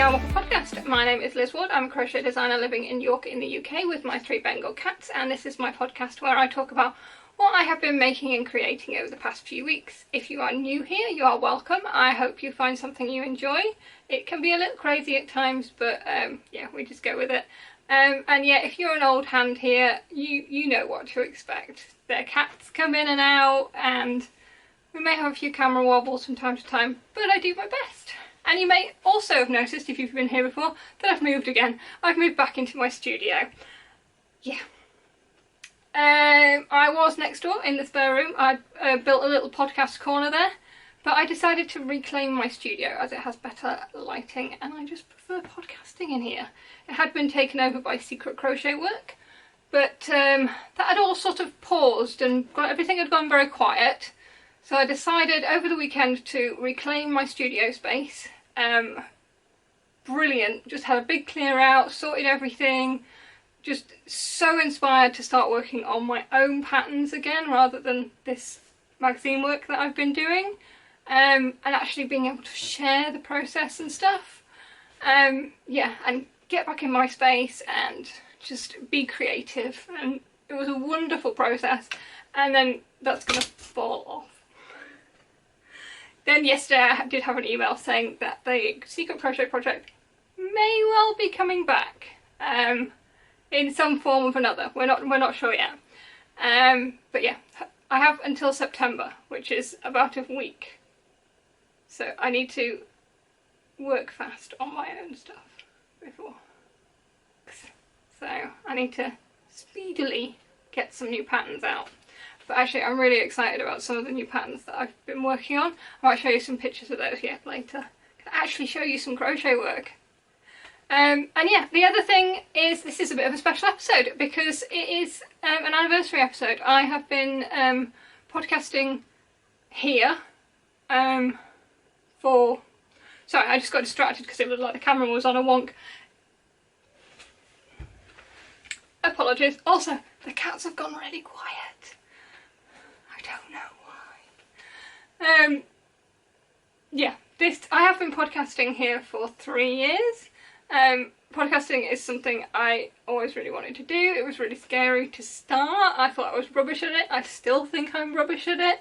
Yarn Waffle podcast. My name is Liz Ward. I'm a crochet designer living in York in the UK with my 3 Bengal cats, and this is my podcast where I talk about what I have been making and creating over the past few weeks. If you are new here, you are welcome. I hope you find something you enjoy. It can be a little crazy at times, but yeah, we just go with it. And yeah, if you're an old hand here, you know what to expect. Their cats come in and out, and we may have a few camera wobbles from time to time, but I do my best. And you may also have noticed, if you've been here before, that I've moved again. I've moved back into my studio. Yeah. I was next door in the spare room. I built a little podcast corner there, but I decided to reclaim my studio as it has better lighting, and I just prefer podcasting in here. It had been taken over by secret crochet work, but that had all sort of paused and everything had gone very quiet. So I decided over the weekend to reclaim my studio space. Brilliant, just had a big clear out, sorted everything, just so inspired to start working on my own patterns again rather than this magazine work that I've been doing, and actually being able to share the process and stuff. Yeah, and get back in my space and just be creative, and it was a wonderful process, and then that's gonna fall off. Then yesterday I did have an email saying that the Secret Crochet project may well be coming back in some form or another. We're not sure yet. But yeah, I have until September, which is about a week. So I need to work fast on my own stuff before. So I need to speedily get some new patterns out. But actually I'm really excited about some of the new patterns that I've been working on. I might show you some pictures of those yet later. I can actually show you some crochet work. And yeah, the other thing is this is a bit of a special episode because it is an anniversary episode. I have been podcasting here for... Sorry, I just got distracted because it looked like the camera was on a wonk. Apologies. Also, the cats have gone really quiet. Don't know why. Yeah, I have been podcasting here for 3 years. Podcasting is something I always really wanted to do. It was really scary to start. I thought I was rubbish at it. I still think I'm rubbish at it.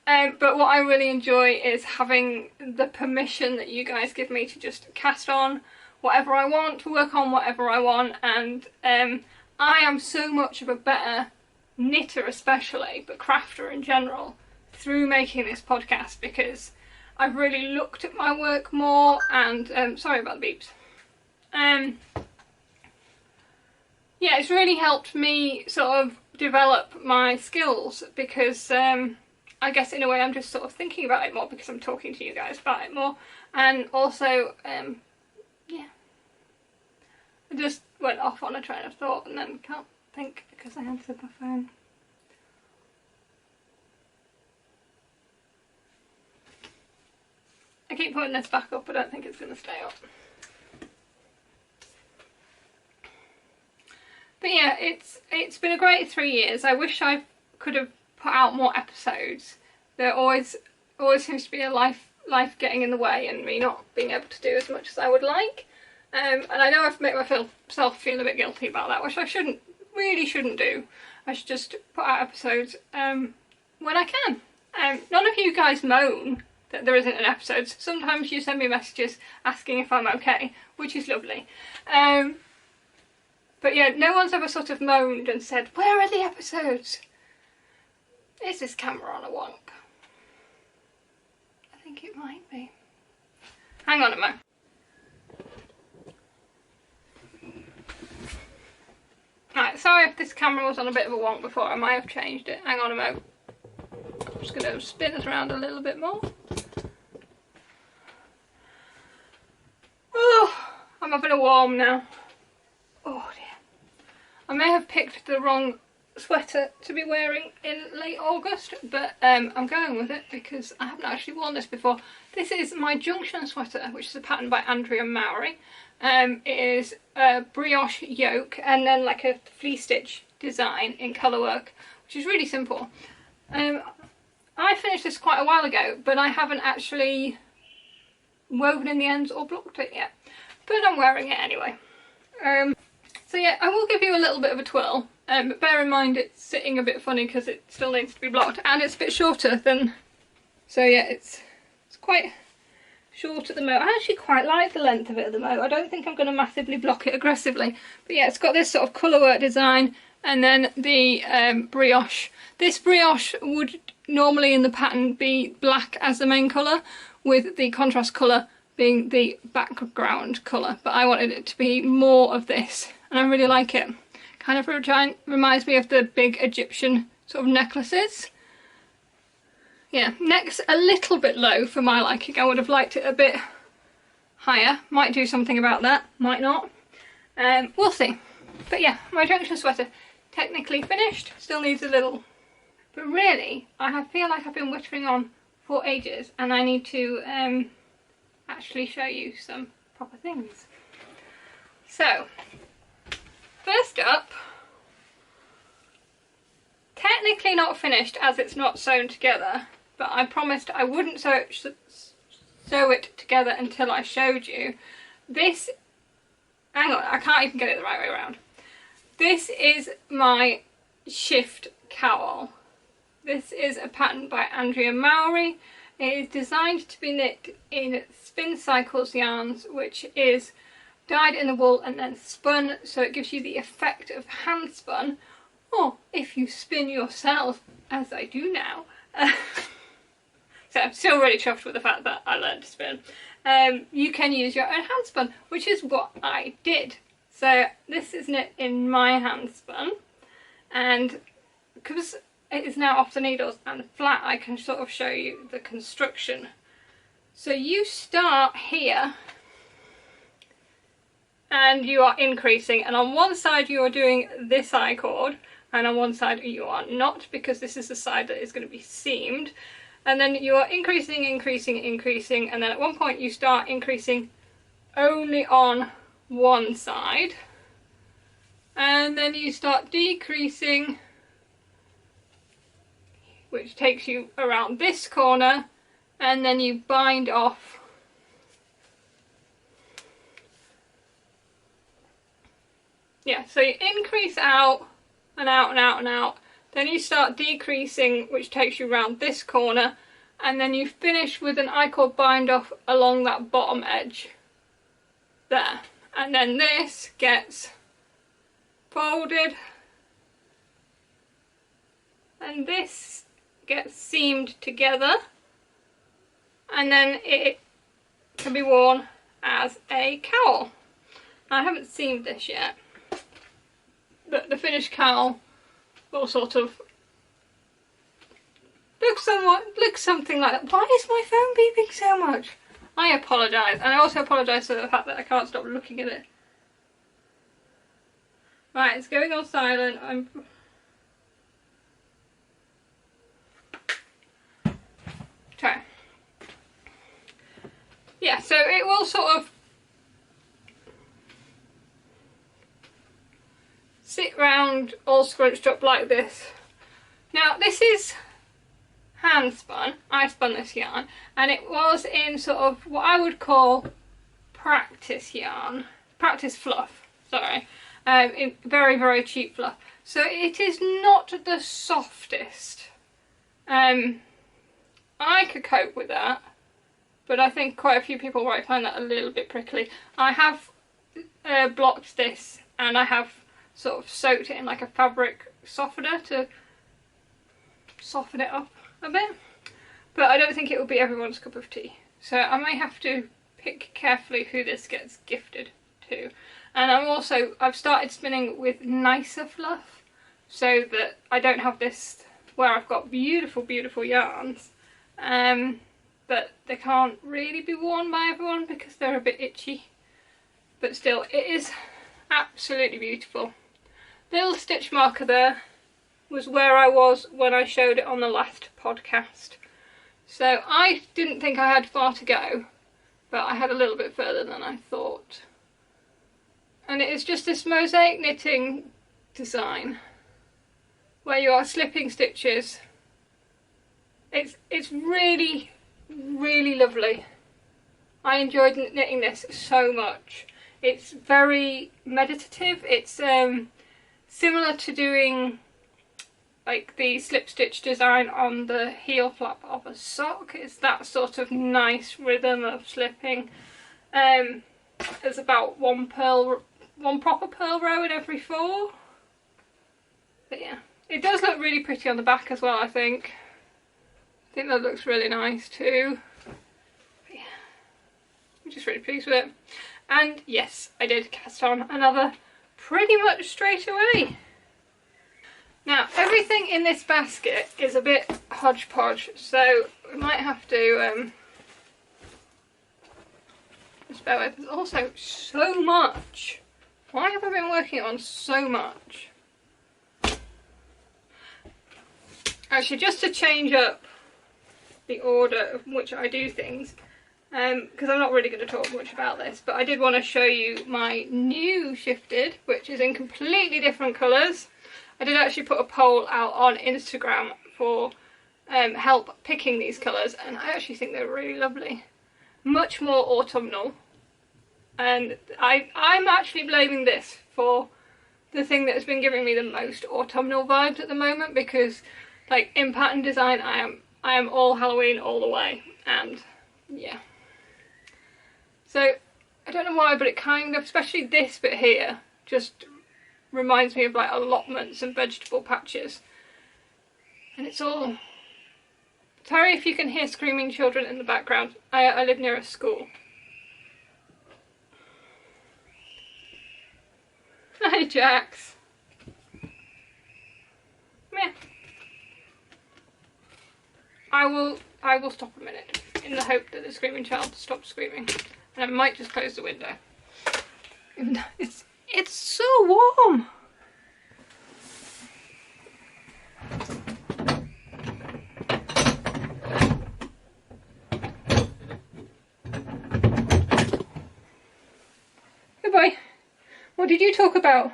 But what I really enjoy is having the permission that you guys give me to just cast on whatever I want, to work on whatever I want, and I am so much of a better knitter especially, but crafter in general, through making this podcast because I've really looked at my work more and sorry about the beeps. Yeah, it's really helped me sort of develop my skills because I guess in a way I'm just sort of thinking about it more because I'm talking to you guys about it more, and also yeah, I just went off on a train of thought and then can't think because I answered my phone. I keep putting this back up, I don't think it's going to stay up. But yeah, it's been a great 3 years. I wish I could have put out more episodes. There always seems to be a life getting in the way and me not being able to do as much as I would like. And I know I've made myself feel a bit guilty about that, which I really shouldn't do. I should just put out episodes when I can. None of you guys moan that there isn't an episode. Sometimes you send me messages asking if I'm okay, which is lovely. But yeah, no one's ever sort of moaned and said, where are the episodes? Is this camera on a wonk? I think it might be. Hang on a moment. Right, sorry if this camera was on a bit of a wonk before, I might have changed it. Hang on a moment. I'm just going to spin it around a little bit more. Oh, I'm having a warm now. Oh dear. I may have picked the wrong sweater to be wearing in late August, but I'm going with it because I haven't actually worn this before. This is my Junction sweater, which is a pattern by Andrea Mowry. It is a brioche yoke and then like a flea stitch design in colour work, which is really simple. I finished this quite a while ago, but I haven't actually woven in the ends or blocked it yet. but I'm wearing it anyway. So yeah, I will give you a little bit of a twirl, but bear in mind it's sitting a bit funny because it still needs to be blocked, and it's a bit shorter than, so yeah, it's quite short at the moment. I actually quite like the length of it at the moment. I don't think I'm going to massively block it aggressively, but yeah, it's got this sort of colourwork design, and then the brioche. This brioche would normally in the pattern be black as the main colour, with the contrast colour being the background colour, but I wanted it to be more of this, and I really like it. Kind of reminds me of the big Egyptian sort of necklaces. Yeah, neck's a little bit low for my liking. I would have liked it a bit higher. Might do something about that, might not. We'll see. But yeah, my junction sweater technically finished, still needs a little. But really, I feel like I've been whittering on for ages, and I need to actually show you some proper things. So, first up, technically not finished as it's not sewn together, but I promised I wouldn't sew it together until I showed you. This, hang on, I can't even get it the right way around. This is my shift cowl. This is a pattern by Andrea Mowry. It is designed to be knit in Spin Cycles yarns, which is dyed in the wool and then spun, so it gives you the effect of hand spun, or if you spin yourself, as I do now. So I'm still really chuffed with the fact that I learned to spin. You can use your own hand spun, which is what I did. So this is knit in my hand spun, and because it is now off the needles and flat, I can sort of show you the construction. So you start here and you are increasing, and on one side you are doing this I cord, and on one side you are not, because this is the side that is going to be seamed. And then you are increasing, increasing, increasing, and then at one point you start increasing only on one side, and then you start decreasing, which takes you around this corner, and then you bind off so you increase out and out and out and out, then you start decreasing, which takes you around this corner, and then you finish with an I-cord bind off along that bottom edge there, and then this gets folded and this gets seamed together, and then it can be worn as a cowl. I haven't seamed this yet, but the finished cowl will sort of look something like that. Why is my phone beeping so much? I apologise, and I also apologise for the fact that I can't stop looking at it. Right, it's going on silent. Okay. Yeah, so it will sort of sit round all scrunched up like this. Now this is hand spun. I spun this yarn, and it was in sort of what I would call practice yarn, practice fluff, sorry, in very, very cheap fluff. So it is not the softest. I could cope with that, but I think quite a few people might find that a little bit prickly. I have blocked this, and I have sort of soaked it in like a fabric softener to soften it up a bit, but I don't think it will be everyone's cup of tea, so I may have to pick carefully who this gets gifted to. And I've started spinning with nicer fluff, so that I don't have this where I've got beautiful, beautiful yarns, but they can't really be worn by everyone because they're a bit itchy, but still it is absolutely beautiful. Little stitch marker there was where I was when I showed it on the last podcast, so I didn't think I had far to go, but I had a little bit further than I thought. And it is just this mosaic knitting design where you are slipping stitches. It's really, really lovely. I enjoyed knitting this so much. It's very meditative. It's similar to doing like the slip stitch design on the heel flap of a sock. It's that sort of nice rhythm of slipping. There's about one proper pearl row in every 4. But yeah, it does look really pretty on the back as well, I think. I think that looks really nice too. But yeah, I'm just really pleased with it. And yes, I did cast on another pretty much straight away. Now, everything in this basket is a bit hodgepodge, so we might have to just bear with. There's also so much. Why have I been working on so much? Actually, just to change up the order of which I do things, because I'm not really going to talk much about this, but I did want to show you my new shifted, which is in completely different colours. I did actually put a poll out on Instagram for help picking these colours, and I actually think they're really lovely. Much more autumnal, and I'm actually blaming this for the thing that has been giving me the most autumnal vibes at the moment, because like in pattern design I am all Halloween all the way, and yeah. So I don't know why, but it kind of, especially this bit here, just reminds me of like allotments and vegetable patches. And it's all... Sorry if you can hear screaming children in the background. I live near a school. Hi Jax. Come here. I will stop a minute in the hope that the screaming child stops screaming, and I might just close the window. It's so warm. Good boy. What did you talk about?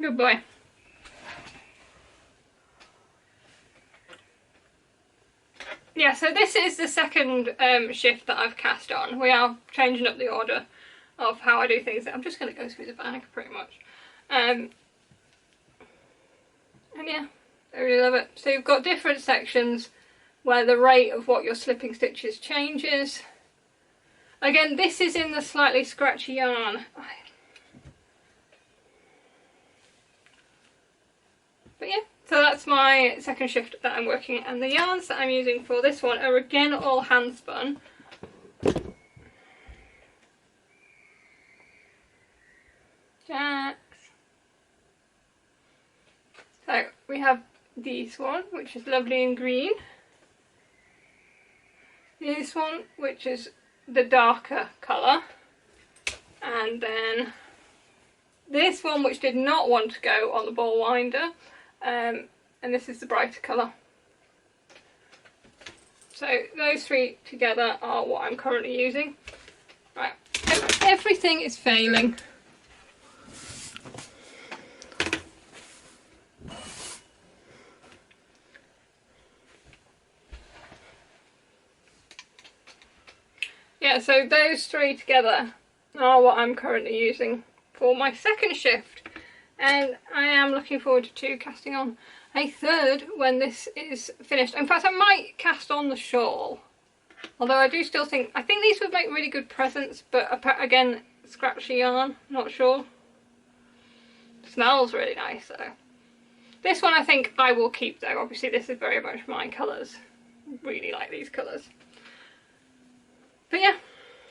Good boy. Yeah, so this is the second shift that I've cast on. We are changing up the order of how I do things. I'm just going to go through the bag pretty much. And yeah, I really love it. So you've got different sections where the rate of what you're slipping stitches changes. Again, this is in the slightly scratchy yarn. But yeah. So that's my second shift that I'm working, and the yarns that I'm using for this one are again all hand spun. Jax. So we have this one, which is lovely and green. This one, which is the darker colour. And then this one, which did not want to go on the ball winder. And this is the brighter colour. So those 3 together are what I'm currently using. Right, everything is failing. Yeah, so those 3 together are what I'm currently using for my second shift. And I am looking forward to casting on a third when this is finished. In fact, I might cast on the shawl. Although I do still think, I think these would make really good presents, but again, scratchy yarn, not sure. Smells really nice though. This one I think I will keep though. Obviously this is very much my colours. Really like these colours. But yeah,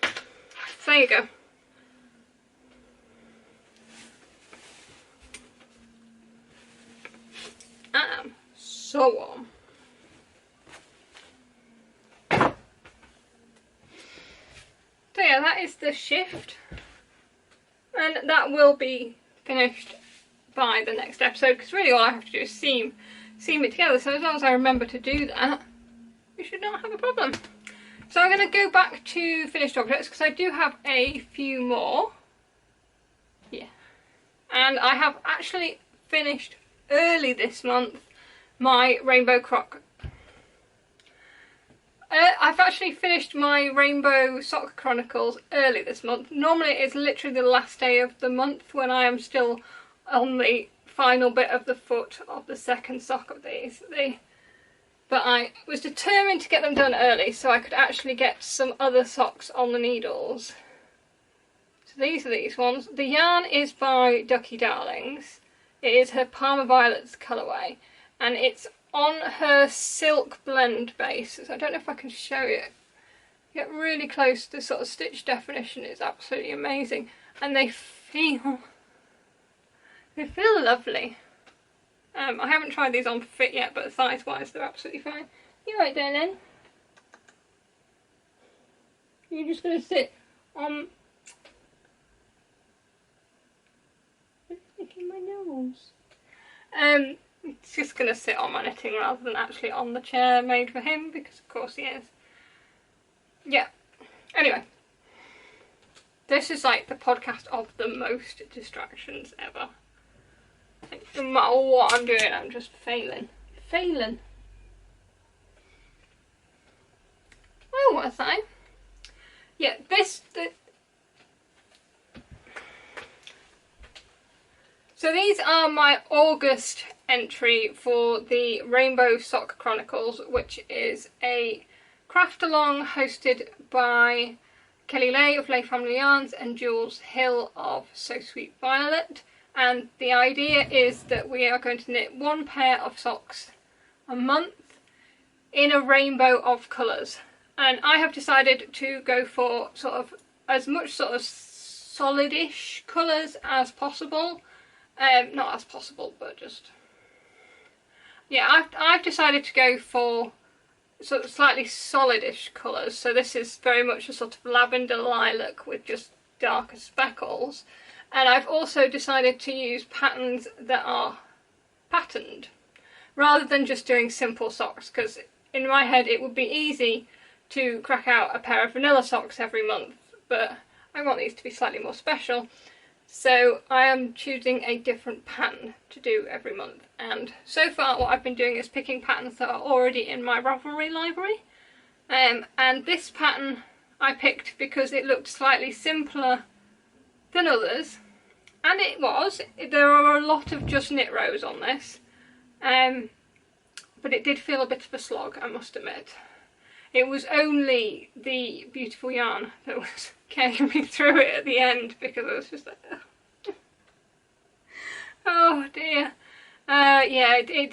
so there you go. I am so warm. So yeah, that is the shift, and that will be finished by the next episode, because really all I have to do is seam it together. So as long as I remember to do that, we should not have a problem. So I'm going to go back to finished objects, because I do have a few more. Yeah, and I have actually finished early this month my rainbow croc. I've actually finished my Rainbow Sock Chronicles early this month. Normally it's literally the last day of the month when I am still on the final bit of the foot of the second sock of these. But I was determined to get them done early so I could actually get some other socks on the needles. So these are these ones. The yarn is by Ducky Darlings. It is her Parma Violets colourway, and it's on her silk blend base. So I don't know if I can show you. Get really close. The sort of stitch definition is absolutely amazing, and they feel lovely. I haven't tried these on for fit yet, but size wise they're absolutely fine. You right there then? You're just going to sit on... Licking my nose. It's just going to sit on my knitting rather than actually on the chair made for him, because of course he is. Yeah. Anyway. This is like the podcast of the most distractions ever. No matter what I'm doing, I'm just failing. Oh, what a sign. Yeah, so these are my August entry for the Rainbow Sock Chronicles, which is a craft along hosted by Kelly Lay of Lay Family Yarns and Jules Hill of So Sweet Violet. And the idea is that we are going to knit one pair of socks a month in a rainbow of colours. And I have decided to go for sort of as much sort of solidish colours as possible. Not as possible, but just... Yeah, I've decided to go for sort of slightly solidish colours. So this is very much a sort of lavender lilac with just darker speckles. And I've also decided to use patterns that are patterned, rather than just doing simple socks, because in my head it would be easy to crack out a pair of vanilla socks every month, but I want these to be slightly more special. So I am choosing a different pattern to do every month, and so far what I've been doing is picking patterns that are already in my Ravelry library. And this pattern I picked because it looked slightly simpler than others, and it was. There are a lot of just knit rows on this, but it did feel a bit of a slog, I must admit. It was only the beautiful yarn that was carrying me through it at the end, because I was just like, oh dear. Yeah, they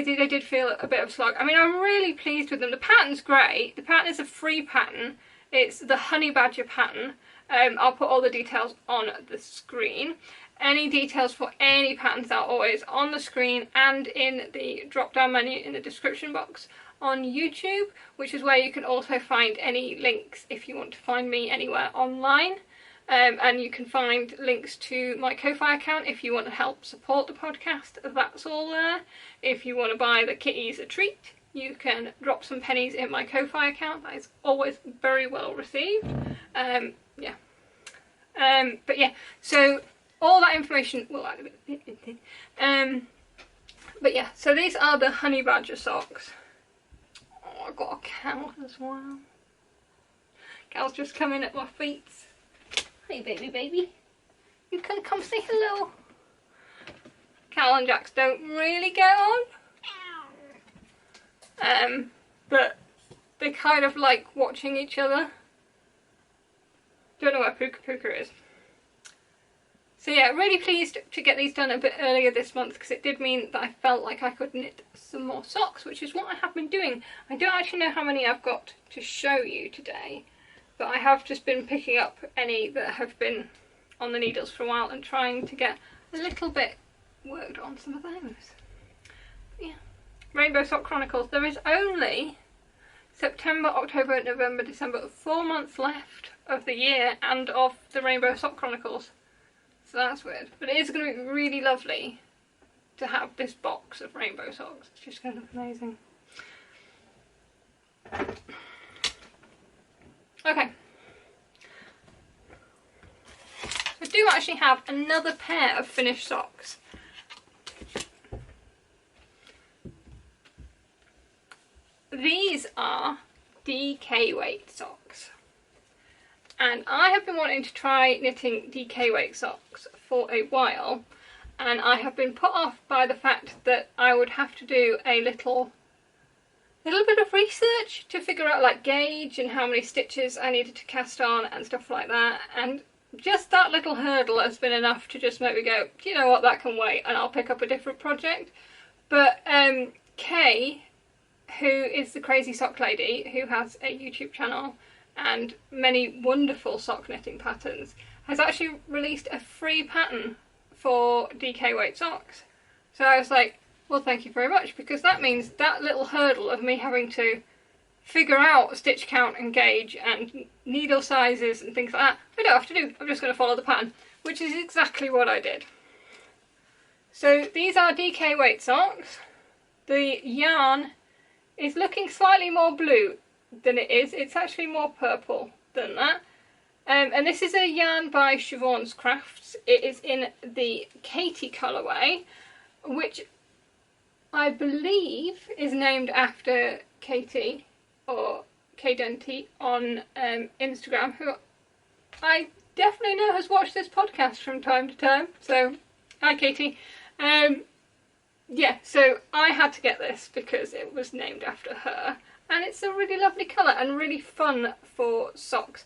did feel a bit of a slog. I mean, I'm really pleased with them. The pattern's great. The pattern is a free pattern. It's the Honey Badger pattern. I'll put all the details on the screen. Any details for any patterns are always on the screen and in the drop down menu in the description box on YouTube, which is where you can also find any links if you want to find me anywhere online. And you can find links to my Ko-Fi account if you want to help support the podcast. That's all there. If you want to buy the kitties a treat, you can drop some pennies in my Ko-Fi account. That is always very well received. Yeah. But yeah, so all that information will add a bit. But yeah, so these are the Honey Badger socks. Oh, I've got a cow as well. Cow's just coming at my feet. Hey baby, you can come say hello. Cal and Jax don't really get on. But they kind of like watching each other. Don't know where Puka Puka is. So yeah, really pleased to get these done a bit earlier this month, because it did mean that I felt like I could knit some more socks, which is what I have been doing. I don't actually know how many I've got to show you today, but I have just been picking up any that have been on the needles for a while and trying to get a little bit worked on some of those. But yeah, Rainbow Sock Chronicles. There is only September, October, November, December, 4 months left of the year and of the Rainbow Sock Chronicles. So that's weird. But it is going to be really lovely to have this box of rainbow socks. It's just going to look amazing. Okay. I do actually have another pair of finished socks. These are DK weight socks. And I have been wanting to try knitting DK weight socks for a while, and I have been put off by the fact that I would have to do a little bit of research to figure out like gauge and how many stitches I needed to cast on and stuff like that, and just that little hurdle has been enough to just make me go, you know what, that can wait, and I'll pick up a different project. But Kay, who is the Crazy Sock Lady, who has a YouTube channel and many wonderful sock knitting patterns, has actually released a free pattern for DK weight socks. So I was like, well, thank you very much, because that means that little hurdle of me having to figure out stitch count and gauge and needle sizes and things like that, I don't have to do. I'm just going to follow the pattern, which is exactly what I did. So these are DK weight socks. The yarn is looking slightly more blue than it is. It's actually more purple than that. And this is a yarn by Lizwardcrafts. It is in the Katie colourway, which I believe is named after Katie, or Kdenti on Instagram, who I definitely know has watched this podcast from time to time. So, hi Katie. Yeah, so I had to get this because it was named after her, and it's a really lovely colour and really fun for socks.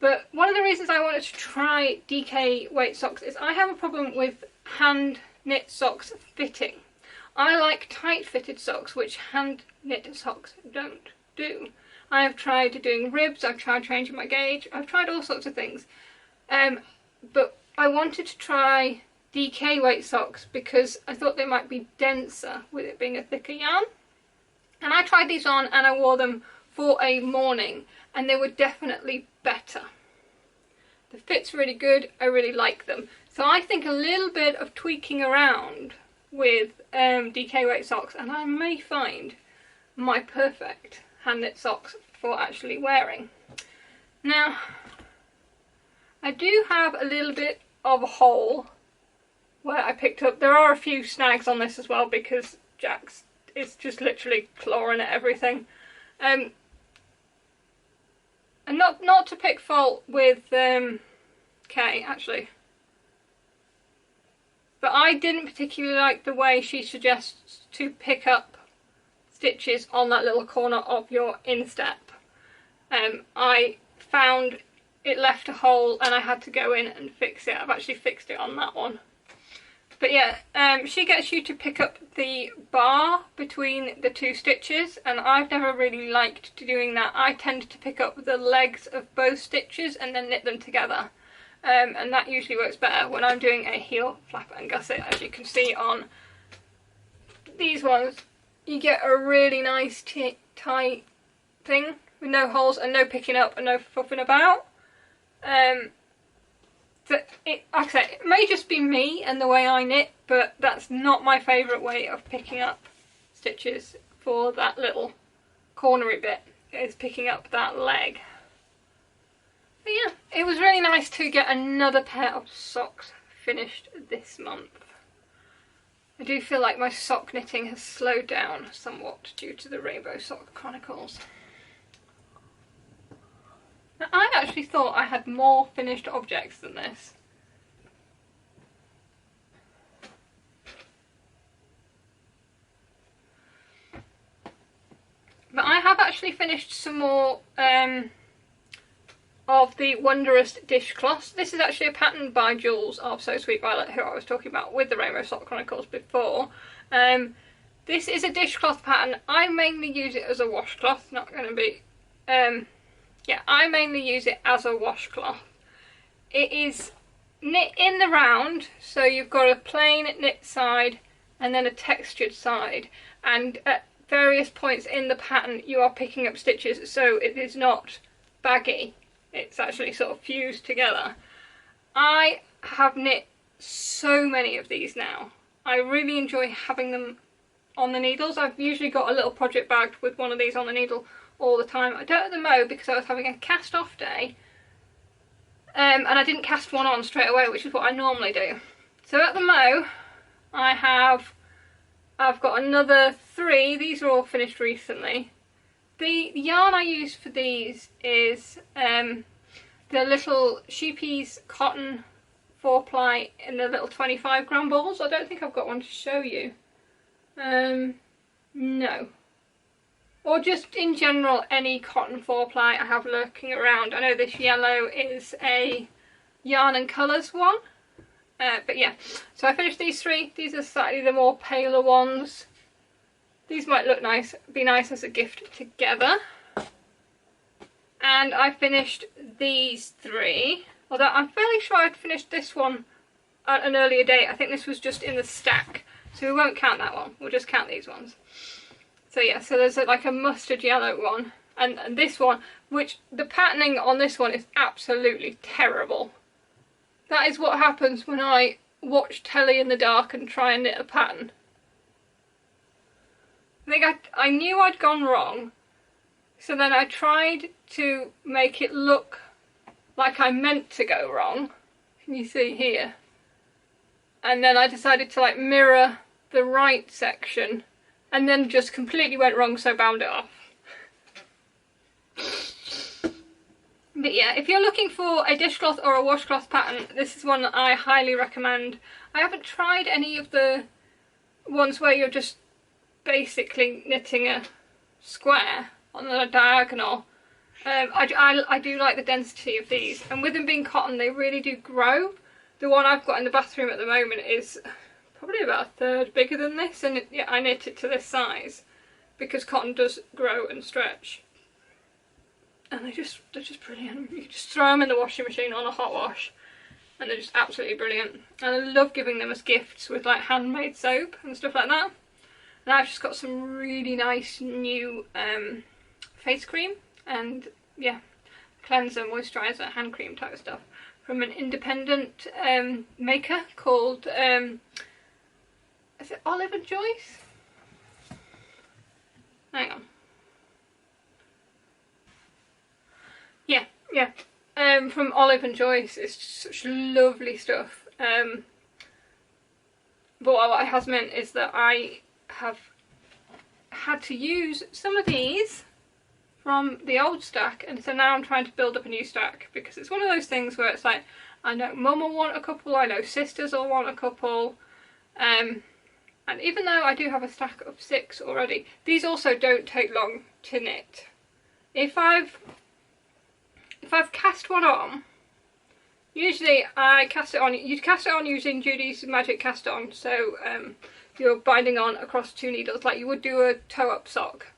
But one of the reasons I wanted to try DK weight socks is I have a problem with hand knit socks fitting. I like tight fitted socks, which hand knit socks don't do. I have tried doing ribs, I've tried changing my gauge, I've tried all sorts of things. But I wanted to try DK weight socks because I thought they might be denser with it being a thicker yarn. And I tried these on and I wore them for a morning, and they were definitely better. The fit's really good, I really like them. So I think a little bit of tweaking around with DK weight socks, and I may find my perfect hand knit socks for actually wearing. Now, I do have a little bit of a hole where I picked up, there are a few snags on this as well because Jax is just literally clawing at everything. And not to pick fault with Kay, actually. But I didn't particularly like the way she suggests to pick up stitches on that little corner of your instep. I found it left a hole and I had to go in and fix it. I've actually fixed it on that one. But yeah, she gets you to pick up the bar between the two stitches, and I've never really liked doing that. I tend to pick up the legs of both stitches and then knit them together. And that usually works better when I'm doing a heel, flap and gusset. As you can see on these ones, you get a really nice tight thing with no holes and no picking up and no fluffing about. Like I say, it may just be me and the way I knit, but that's not my favourite way of picking up stitches for that little cornery bit, is picking up that leg. But yeah, it was really nice to get another pair of socks finished this month. I do feel like my sock knitting has slowed down somewhat due to the Rainbow Sock Chronicles. Now, I actually thought I had more finished objects than this. But I have actually finished some more of the Wondrous dishcloths. This is actually a pattern by Jules of So Sweet Violet, who I was talking about with the Rainbow Sock Chronicles before. This is a dishcloth pattern. I mainly use it as a washcloth, not going to be... yeah, I mainly use it as a washcloth. It is knit in the round, so you've got a plain knit side and then a textured side, and at various points in the pattern you are picking up stitches, so it is not baggy, it's actually sort of fused together. I have knit so many of these now. I really enjoy having them on the needles. I've usually got a little project bag with one of these on the needle all the time. I don't at the mo because I was having a cast off day, and I didn't cast one on straight away, which is what I normally do. So at the mo I've got another 3, these are all finished recently, the yarn I use for these is the little Sheepies cotton 4-ply in the little 25-gram balls. I don't think I've got one to show you. No. Or just in general any cotton 4-ply I have lurking around. I know this yellow is a Yarn and Colours one. But yeah, so I finished these 3. These are slightly the more paler ones. These might look nice, be nice as a gift together. And I finished these 3. Although I'm fairly sure I'd finished this one at an earlier date. I think this was just in the stack. So we won't count that one. We'll just count these ones. So yeah, so there's like a mustard yellow one. And this one, which the patterning on this one is absolutely terrible. That is what happens when I watch telly in the dark and try and knit a pattern. I think I knew I'd gone wrong, so then I tried to make it look like I meant to go wrong. Can you see here? And then I decided to like mirror the right section, and then just completely went wrong, so bound it off. But yeah, if you're looking for a dishcloth or a washcloth pattern, this is one that I highly recommend. I haven't tried any of the ones where you're just basically knitting a square on a diagonal. I do like the density of these, and with them being cotton they really do grow. The one I've got in the bathroom at the moment is probably about a third bigger than this, and yeah, I knit it to this size because cotton does grow and stretch. And they're just brilliant. You just throw them in the washing machine on a hot wash and they're just absolutely brilliant. And I love giving them as gifts with like handmade soap and stuff like that. And I've just got some really nice new face cream and yeah, cleanser, moisturiser, hand cream type of stuff from an independent maker called, is it Olive and Joyce? Hang on. Yeah, from Olive and Joyce. It's just such lovely stuff. But what it has meant is that I have had to use some of these from the old stack, and so now I'm trying to build up a new stack, because it's one of those things where it's like, I know Mum will want a couple, I know sisters will want a couple, and even though I do have a stack of 6 already, these also don't take long to knit. If I've cast one on, usually I cast it on, you cast it on using Judy's Magic Cast On, so you're binding on across 2 needles like you would do a toe-up sock.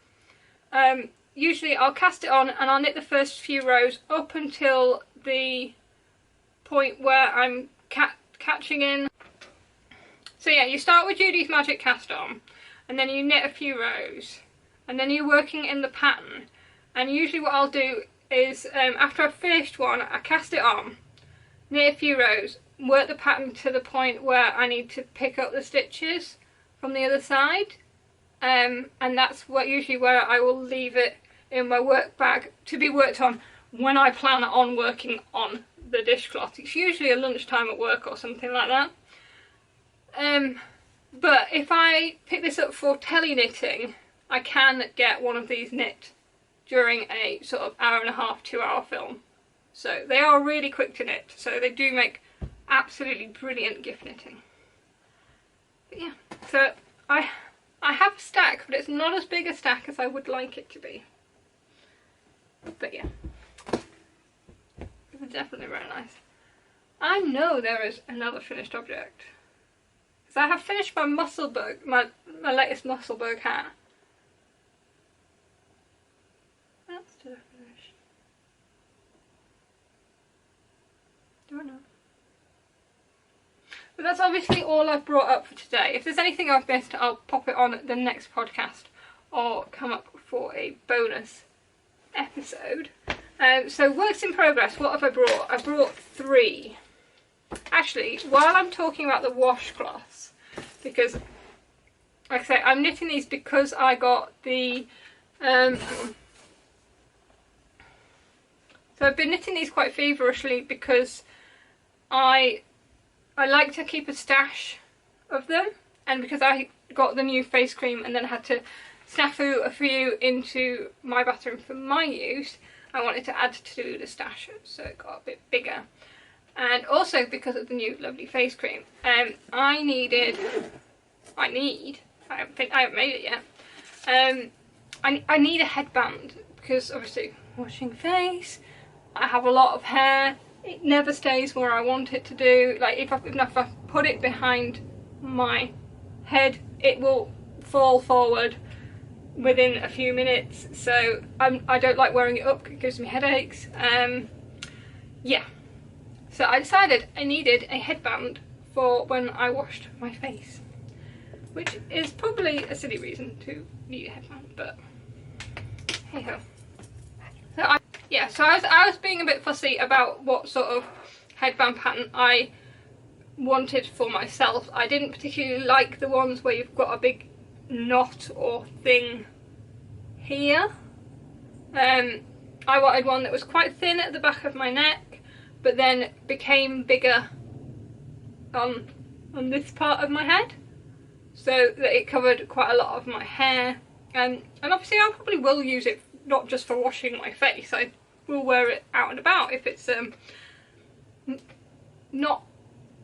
Usually I'll cast it on and I'll knit the first few rows up until the point where I'm catching in. So yeah, you start with Judy's Magic Cast On, and then you knit a few rows, and then you're working in the pattern. And usually what I'll do is after I've finished one, I cast it on, knit a few rows, work the pattern to the point where I need to pick up the stitches from the other side, and that's usually where I will leave it in my work bag to be worked on when I plan on working on the dishcloth. It's usually a lunchtime at work or something like that. But if I pick this up for telly knitting, I can get one of these knit during a sort of hour and a half, 2 hour film. So they are really quick to knit, so they do make absolutely brilliant gift knitting. But yeah, so I have a stack, but it's not as big a stack as I would like it to be. But yeah, it's definitely very nice. I know there is another finished object, because I have finished my Musselburgh, my latest Musselburgh hat. That's did I finish? Do I know? But that's obviously all I've brought up for today. If there's anything I've missed, I'll pop it on the next podcast or come up for a bonus episode. So works in progress, what have I brought? I brought 3. Actually, while I'm talking about the washcloths, because like I say, I'm knitting these because I got the so I've been knitting these quite feverishly because I like to keep a stash of them, and because I got the new face cream and then had to snafu a few into my bathroom for my use, I wanted to add to the stash, so it got a bit bigger. And also because of the new lovely face cream, I haven't made it yet. I need a headband because obviously washing face, I have a lot of hair, it never stays where I want it to do. Like if I put it behind my head, it will fall forward within a few minutes, so I don't like wearing it up, it gives me headaches. Yeah, so I decided I needed a headband for when I washed my face, which is probably a silly reason to need a headband, but hey ho. So I was being a bit fussy about what sort of headband pattern I wanted for myself. I didn't particularly like the ones where you've got a big knot or thing here. I wanted one that was quite thin at the back of my neck, but then became bigger on this part of my head, so that it covered quite a lot of my hair. And obviously I probably will use it not just for washing my face, I will wear it out and about if it's not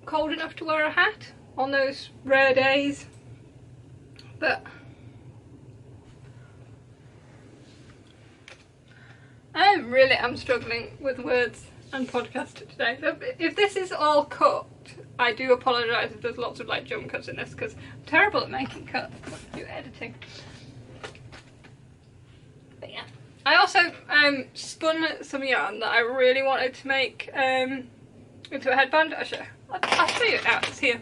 cold enough to wear a hat on those rare days. But I really am struggling with words and podcast today. So if this is all cooked, I do apologise if there's lots of like jump cuts in this, because I'm terrible at making cuts, I do editing. But yeah, I also spun some yarn that I really wanted to make into a headband. I'll show you it now, it's here.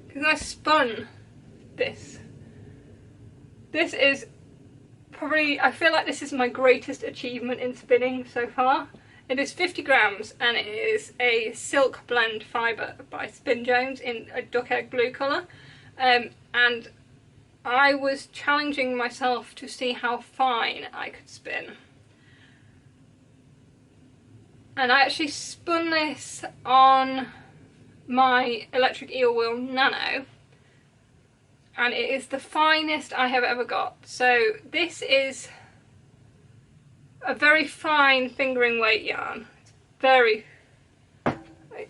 Because I spun this. This is probably, I feel like this is my greatest achievement in spinning so far. It is 50 grams and it is a silk blend fibre by Spin Jones in a duck egg blue colour. And I was challenging myself to see how fine I could spin. And I actually spun this on my electric eel wheel nano, and it is the finest I have ever got. So this is a very fine fingering weight yarn.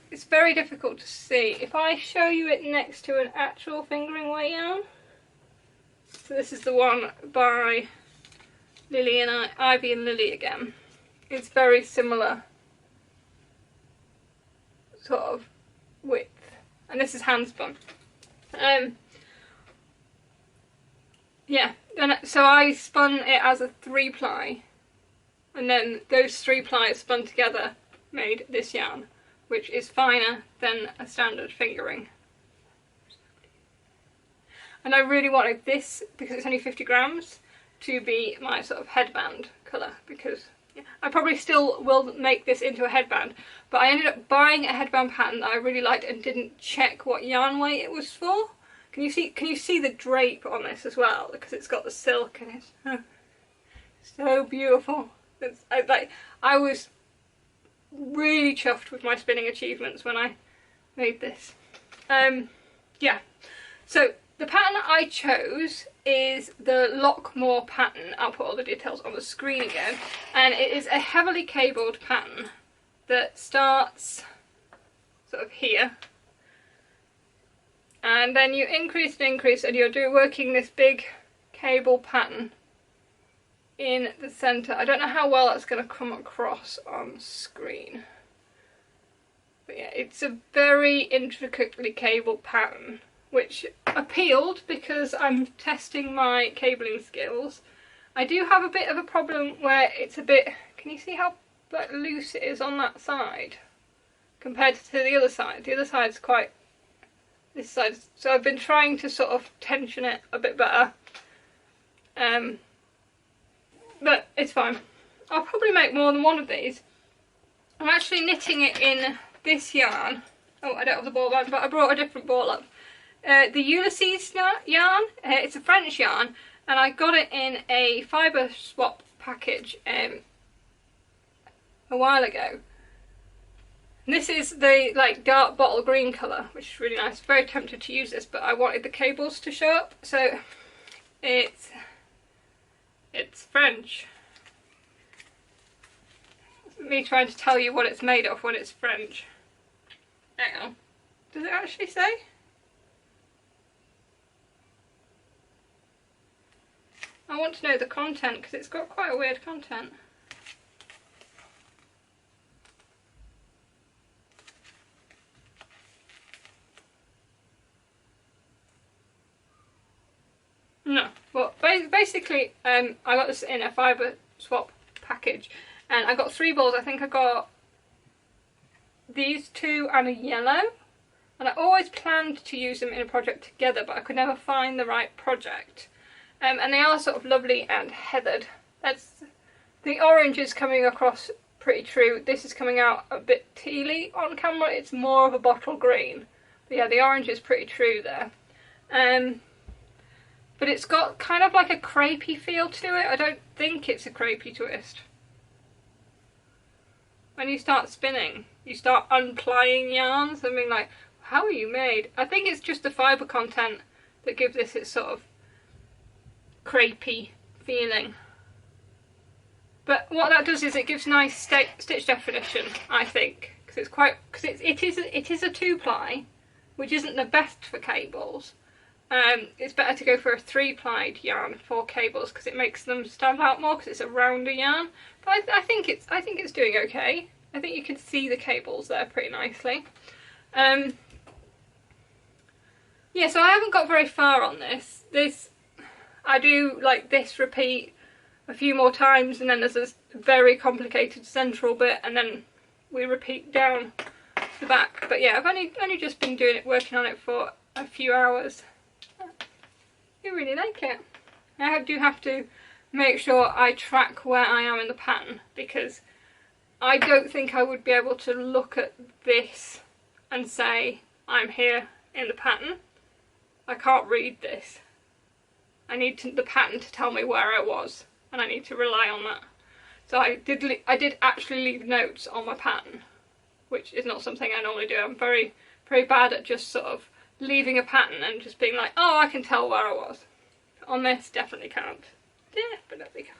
It's very difficult to see. If I show you it next to an actual fingering weight yarn, so this is the one by Lily and Ivy and Lily again. It's very similar sort of width, and this is hand spun. Yeah, and so I spun it as a 3-ply, and then those 3 plies spun together made this yarn, which is finer than a standard fingering. And I really wanted this, because it's only 50 grams, to be my sort of headband colour, because I probably still will make this into a headband, but I ended up buying a headband pattern that I really liked and didn't check what yarn weight it was for. Can you see the drape on this as well, because it's got the silk and it's so beautiful. I was really chuffed with my spinning achievements when I made this. Yeah, so the pattern I chose is the Lochmoor pattern. I'll put all the details on the screen again, and it is a heavily cabled pattern that starts sort of here, and then you increase and increase, and you're working this big cable pattern in the centre. I don't know how well that's going to come across on screen, but yeah, it's a very intricately cabled pattern, which appealed because I'm testing my cabling skills. I do have a bit of a problem where it's a bit, can you see how like loose it is on that side compared to the other side? The other side's quite, this side, so I've been trying to sort of tension it a bit better, but it's fine. I'll probably make more than one of these. I'm actually knitting it in this yarn. Oh, I don't have the ball band, but I brought a different ball up. The Ulysses yarn, it's a French yarn, and I got it in a fibre swap package a while ago. And this is the like dark bottle green colour, which is really nice. Very tempted to use this, but I wanted the cables to show up, so It's French. Me trying to tell you what it's made of when it's French. Hang on. Does it actually say? I want to know the content because it's got quite a weird content. No, well basically I got this in a fibre swap package and I got 3 balls. I think I got these 2 and a yellow, and I always planned to use them in a project together but I could never find the right project. And they are sort of lovely and heathered. The orange is coming across pretty true. This is coming out a bit tealy on camera. It's more of a bottle green. But yeah, the orange is pretty true there. But it's got kind of like a crepey feel to it. I don't think it's a crepey twist. When you start spinning, you start unplying yarns and being like, how are you made? I think it's just the fibre content that gives this its sort of crepey feeling. But what that does is it gives nice stitch definition, I think, because it is a 2-ply, which isn't the best for cables. It's better to go for a 3-plied yarn for cables because it makes them stand out more because it's a rounder yarn. But I think it's doing okay. I think you can see the cables there pretty nicely. Yeah, so I haven't got very far on this. I do like this repeat a few more times and then there's this very complicated central bit and then we repeat down the back. But yeah, I've only just been working on it for a few hours. I really like it. I do have to make sure I track where I am in the pattern because I don't think I would be able to look at this and say I'm here in the pattern. I can't read this. I need the pattern to tell me where I was and I need to rely on that. So I did actually leave notes on my pattern, which is not something I normally do. I'm very bad at just sort of leaving a pattern and just being like, oh, I can tell where I was. On this, definitely can't. Definitely can't.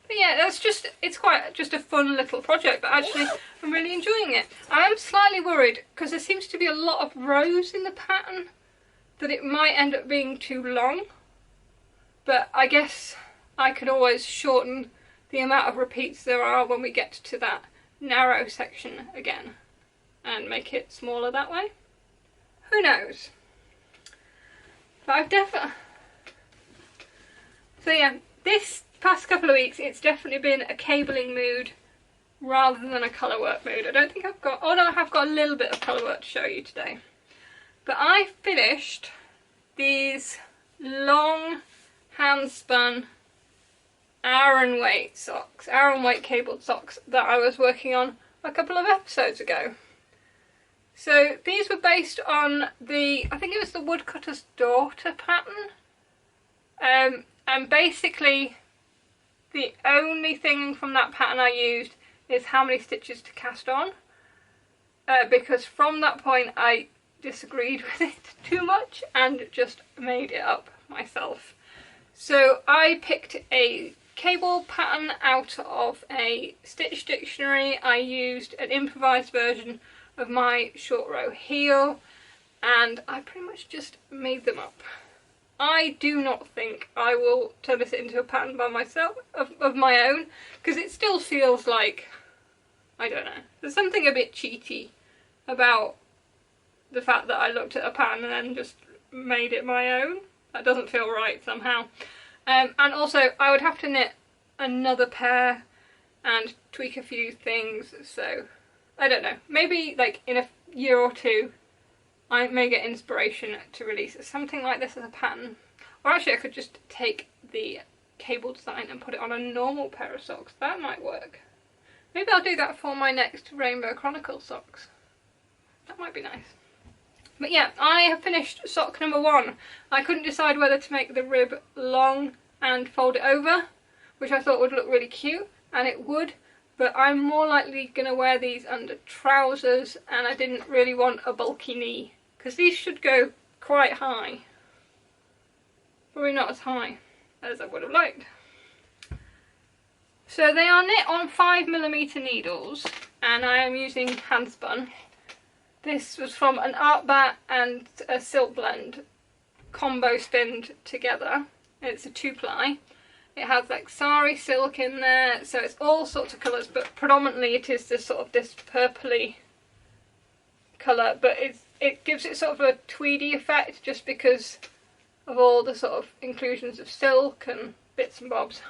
But yeah, it's quite just a fun little project, but actually I'm really enjoying it. I am slightly worried because there seems to be a lot of rows in the pattern that it might end up being too long. But I guess I could always shorten the amount of repeats there are when we get to that narrow section again and make it smaller that way. Who knows? But I've definitely... So yeah, this past couple of weeks it's definitely been a cabling mood rather than a colour work mood. I don't think I've got... Oh no, I have got a little bit of colour work to show you today. But I finished these long hand spun Aran weight socks, Aran weight cabled socks that I was working on a couple of episodes ago. So these were based on I think it was the Woodcutter's Daughter pattern. And basically the only thing from that pattern I used is how many stitches to cast on. Because from that point I disagreed with it too much and just made it up myself. So I picked a cable pattern out of a stitch dictionary. I used an improvised version of my short row heel and I pretty much just made them up. I do not think I will turn this into a pattern by myself, of my own, because it still feels like, I don't know, there's something a bit cheaty about the fact that I looked at a pattern and then just made it my own. That doesn't feel right somehow. And also I would have to knit another pair and tweak a few things, so I don't know, maybe like in a year or two I may get inspiration to release something like this as a pattern. Or actually I could just take the cable design and put it on a normal pair of socks. That might work. Maybe I'll do that for my next Rainbow Chronicle socks. That might be nice. But yeah, I have finished sock number 1. I couldn't decide whether to make the rib long and fold it over, which I thought would look really cute, and it would, but I'm more likely going to wear these under trousers, and I didn't really want a bulky knee because these should go quite high. Probably not as high as I would have liked. So they are knit on 5mm needles, and I am using hand spun. This was from an art bat and a silk blend combo spinned together. It's a 2-ply. It has like sari silk in there, so it's all sorts of colours, but predominantly it is this sort of this purpley colour, but it gives it sort of a tweedy effect just because of all the sort of inclusions of silk and bits and bobs.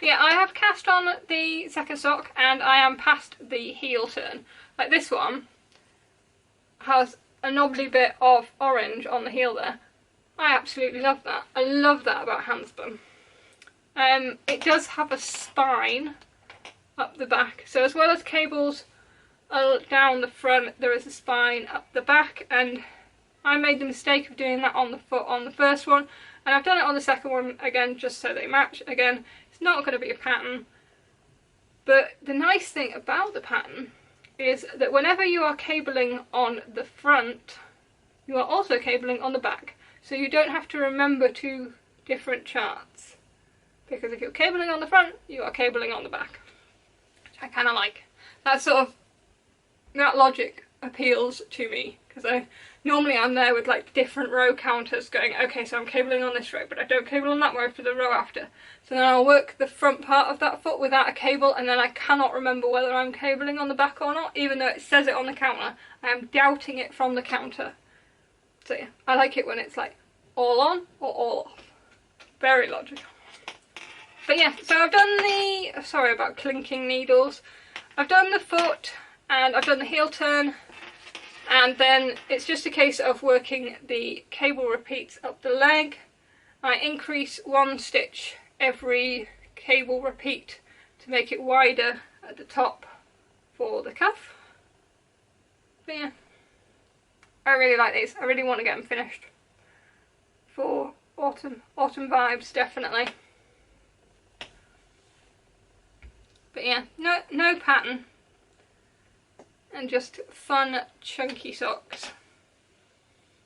Yeah, I have cast on the second sock and I am past the heel turn. Like this one has a knobbly bit of orange on the heel there. I absolutely love that. I love that about handspun. It does have a spine up the back, so as well as cables down the front, there is a spine up the back, and I made the mistake of doing that on the foot on the first one, and I've done it on the second one again just so they match. Again, it's not going to be a pattern, but the nice thing about the pattern is that whenever you are cabling on the front, you are also cabling on the back, so you don't have to remember two different charts, because if you're cabling on the front, you are cabling on the back, which I kind of like. That sort of, that logic appeals to me, because normally I'm there with like different row counters going, okay, so I'm cabling on this row, but I don't cable on that row for the row after. So then I'll work the front part of that foot without a cable, and then I cannot remember whether I'm cabling on the back or not, even though it says it on the counter. I am doubting it from the counter. So yeah, I like it when it's like all on or all off. Very logical. But yeah, so I've done the, sorry about clinking needles, I've done the foot and I've done the heel turn, and then it's just a case of working the cable repeats up the leg. I increase 1 stitch every cable repeat to make it wider at the top for the cuff. But yeah, I really like these. I really want to get them finished for autumn vibes, definitely. But yeah, no pattern, and just fun chunky socks.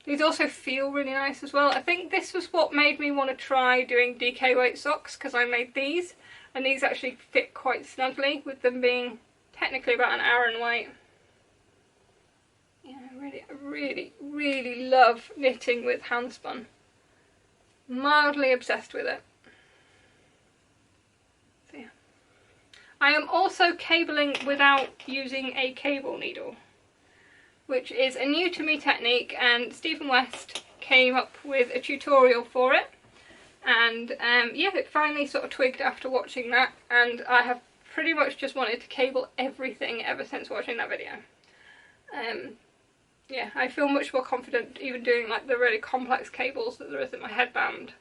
These also feel really nice as well. I think this was what made me want to try doing DK weight socks, because I made these, and these actually fit quite snugly with them being technically about an Aran weight. Yeah, I really love knitting with handspun. Mildly obsessed with it. So yeah. I am also cabling without using a cable needle, which is a new to me technique, and Stephen West came up with a tutorial for it, and yeah, it finally sort of twigged after watching that, and I have pretty much just wanted to cable everything ever since watching that video. Yeah, I feel much more confident even doing like the really complex cables that there is in my headband,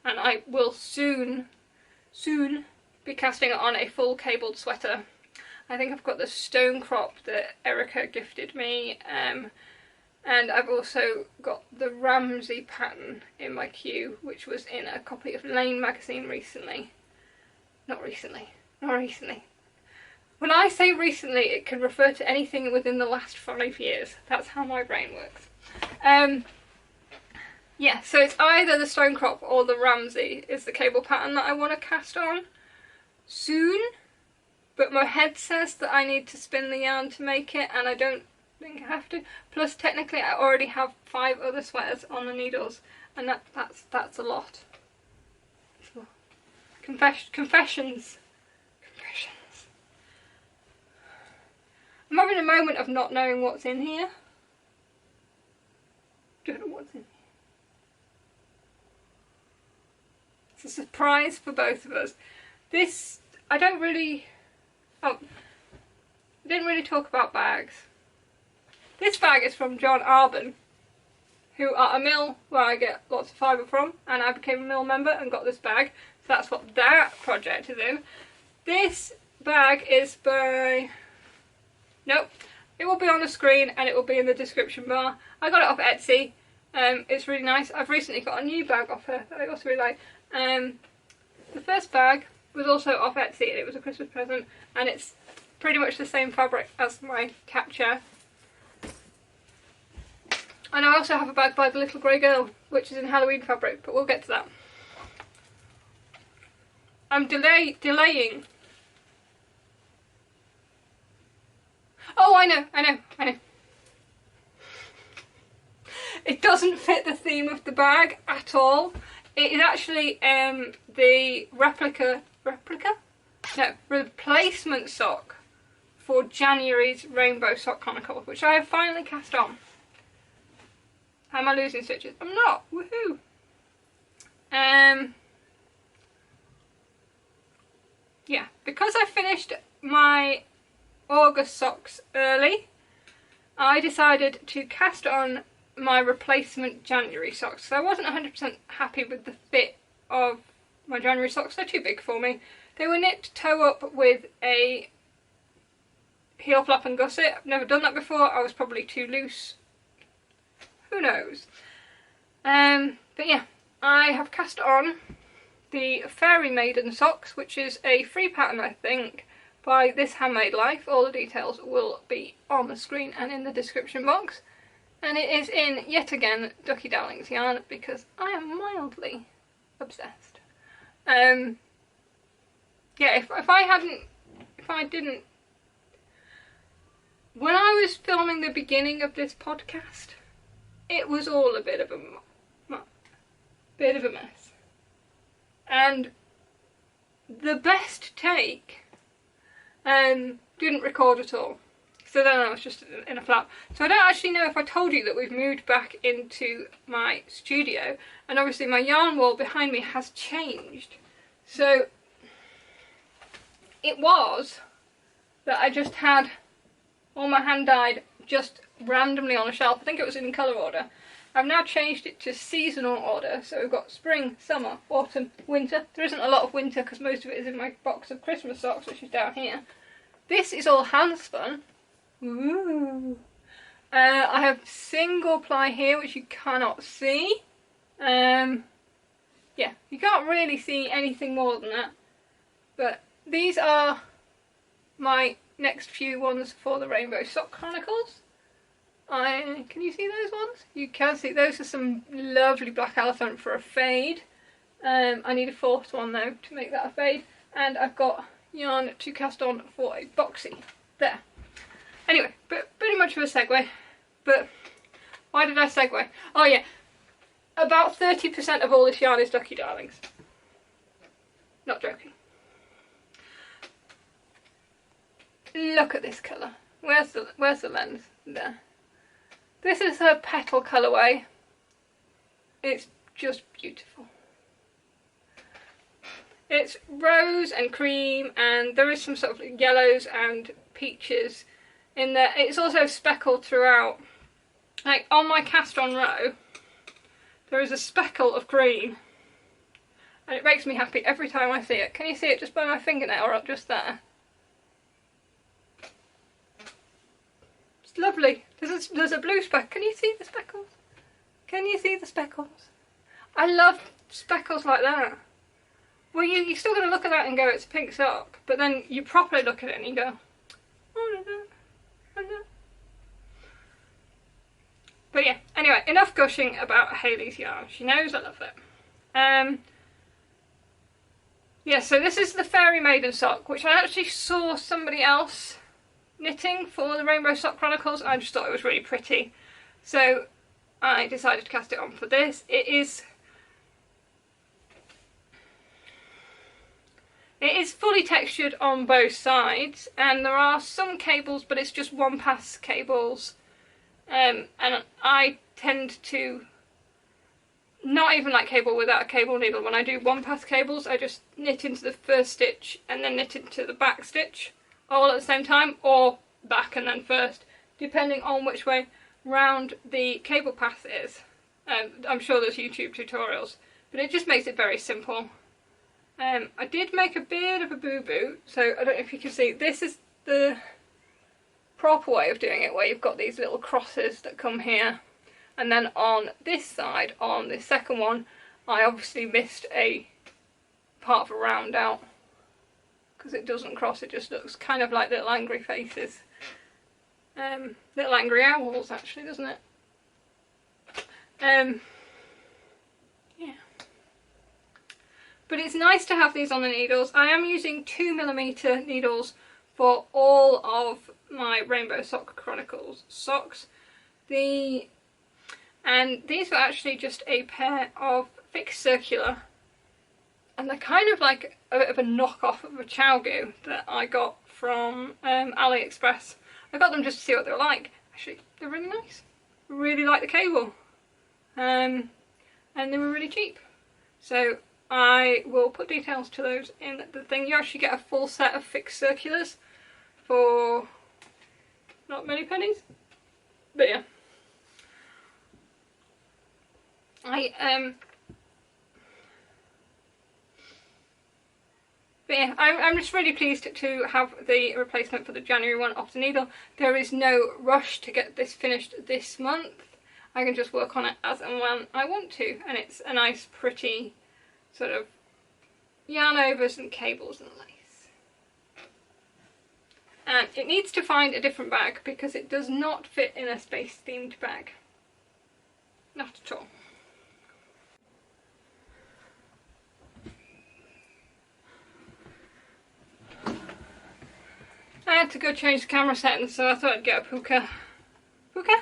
and I will soon be casting it on a full cabled sweater. I think I've got the stone crop that Erica gifted me, and I've also got the Ramsey pattern in my queue, which was in a copy of Lane magazine recently. Not recently. When I say recently, it can refer to anything within the last 5 years. That's how my brain works. Yeah, so it's either the stone crop or the Ramsey is the cable pattern that I want to cast on soon, but my head says that I need to spin the yarn to make it, and I don't think I have to. Plus, technically, I already have 5 other sweaters on the needles, and that's a lot. Confessions. I'm having a moment of not knowing what's in here. Don't know what's in here. It's a surprise for both of us. This, I didn't really talk about bags. This bag is from John Arbon, who are a mill where I get lots of fibre from, and I became a mill member and got this bag. So that's what that project is in. This bag is by... Nope, it will be on the screen and it will be in the description bar. I got it off Etsy. It's really nice. I've recently got a new bag off her that I also really like. The first bag was also off Etsy, and it was a Christmas present, and it's pretty much the same fabric as my cat chair. And I also have a bag by the Little Grey Girl, which is in Halloween fabric, but we'll get to that. I'm delaying. Oh, I know. It doesn't fit the theme of the bag at all. It is actually the replacement sock for January's Rainbow Sock Chronicle, which I have finally cast on. Am I losing stitches? I'm not. Woohoo! Yeah, because I finished my August socks early, I decided to cast on my replacement January socks. So I wasn't 100% happy with the fit of my January socks. They're too big for me. They were knit toe up with a heel flap and gusset. I've never done that before. I was probably too loose. Who knows? But yeah, I have cast on the Fairy Maiden socks, which is a free pattern, I think, by This Handmade Life. All the details will be on the screen and in the description box. And it is in, yet again, Ducky Darling's yarn, because I am mildly obsessed. Yeah, if I didn't, when I was filming the beginning of this podcast, it was all a bit of a mess. And the best take didn't record at all. So then I was just in a flap. So I don't actually know if I told you that we've moved back into my studio, and obviously my yarn wall behind me has changed. So it was that I just had all my hand dyed just randomly on a shelf. I think it was in colour order. I've now changed it to seasonal order, so we've got spring, summer, autumn, winter. There isn't a lot of winter because most of it is in my box of Christmas socks, which is down here. This is all hand spun. Ooh. I have single ply here, which you cannot see. Yeah, you can't really see anything more than that. But these are my next few ones for the Rainbow Sock Chronicles. Can you see those ones? You can see those are some lovely black elephant for a fade. I need a fourth one though to make that a fade, and I've got yarn to cast on for a boxy there. Anyway, but pretty much of a segue. But why did I segue? Oh yeah, about 30% of all this yarn is Ducky Darlings. Not joking. Look at this colour. Where's the lens? There. This is her petal colourway. It's just beautiful. It's rose and cream, and there is some sort of yellows and peaches in there. It's also speckled throughout. Like on my cast on row, there is a speckle of green, and it makes me happy every time I see it. Can you see it just by my fingernail or up just there? It's lovely. There's a blue speck. Can you see the speckles? Can you see the speckles? I love speckles like that. Well, you're still going to look at that and go, it's a pink sock, but then you properly look at it and you go, oh no. But yeah, anyway, enough gushing about Hayley's yarn. She knows I love it. Yeah, so this is the Fairy Maiden sock, which I actually saw somebody else knitting for the Rainbow Sock Chronicles. I just thought it was really pretty, so I decided to cast it on for this. It is fully textured on both sides, and there are some cables, but it's just one pass cables, and I tend to not even like cable without a cable needle. When I do one pass cables, I just knit into the first stitch and then knit into the back stitch all at the same time, or back and then first, depending on which way round the cable path is. I'm sure there's YouTube tutorials, but it just makes it very simple. I did make a bit of a boo-boo, so I don't know if you can see, this is the proper way of doing it, where you've got these little crosses that come here, and then on this side, on this second one, I obviously missed a part of a round out, because it doesn't cross, it just looks kind of like little angry faces. Little angry owls actually, doesn't it? Yeah. But it's nice to have these on the needles. I am using 2mm needles for all of my Rainbow Sock Chronicles socks. And these were actually just a pair of fixed circular, and they're kind of like a bit of a knockoff of a Chowgu that I got from AliExpress. I got them just to see what they were like. Actually, they're really nice. Really like the cable. And they were really cheap. So I will put details to those in the thing. You actually get a full set of fixed circulars for not many pennies. But yeah. But yeah, I'm just really pleased to have the replacement for the January one off the needle. There is no rush to get this finished this month. I can just work on it as and when I want to, and it's a nice pretty sort of yarn overs and cables and lace. And it needs to find a different bag because it does not fit in a space themed bag. Not at all. I had to go change the camera settings, so I thought I'd get a puka. Puka?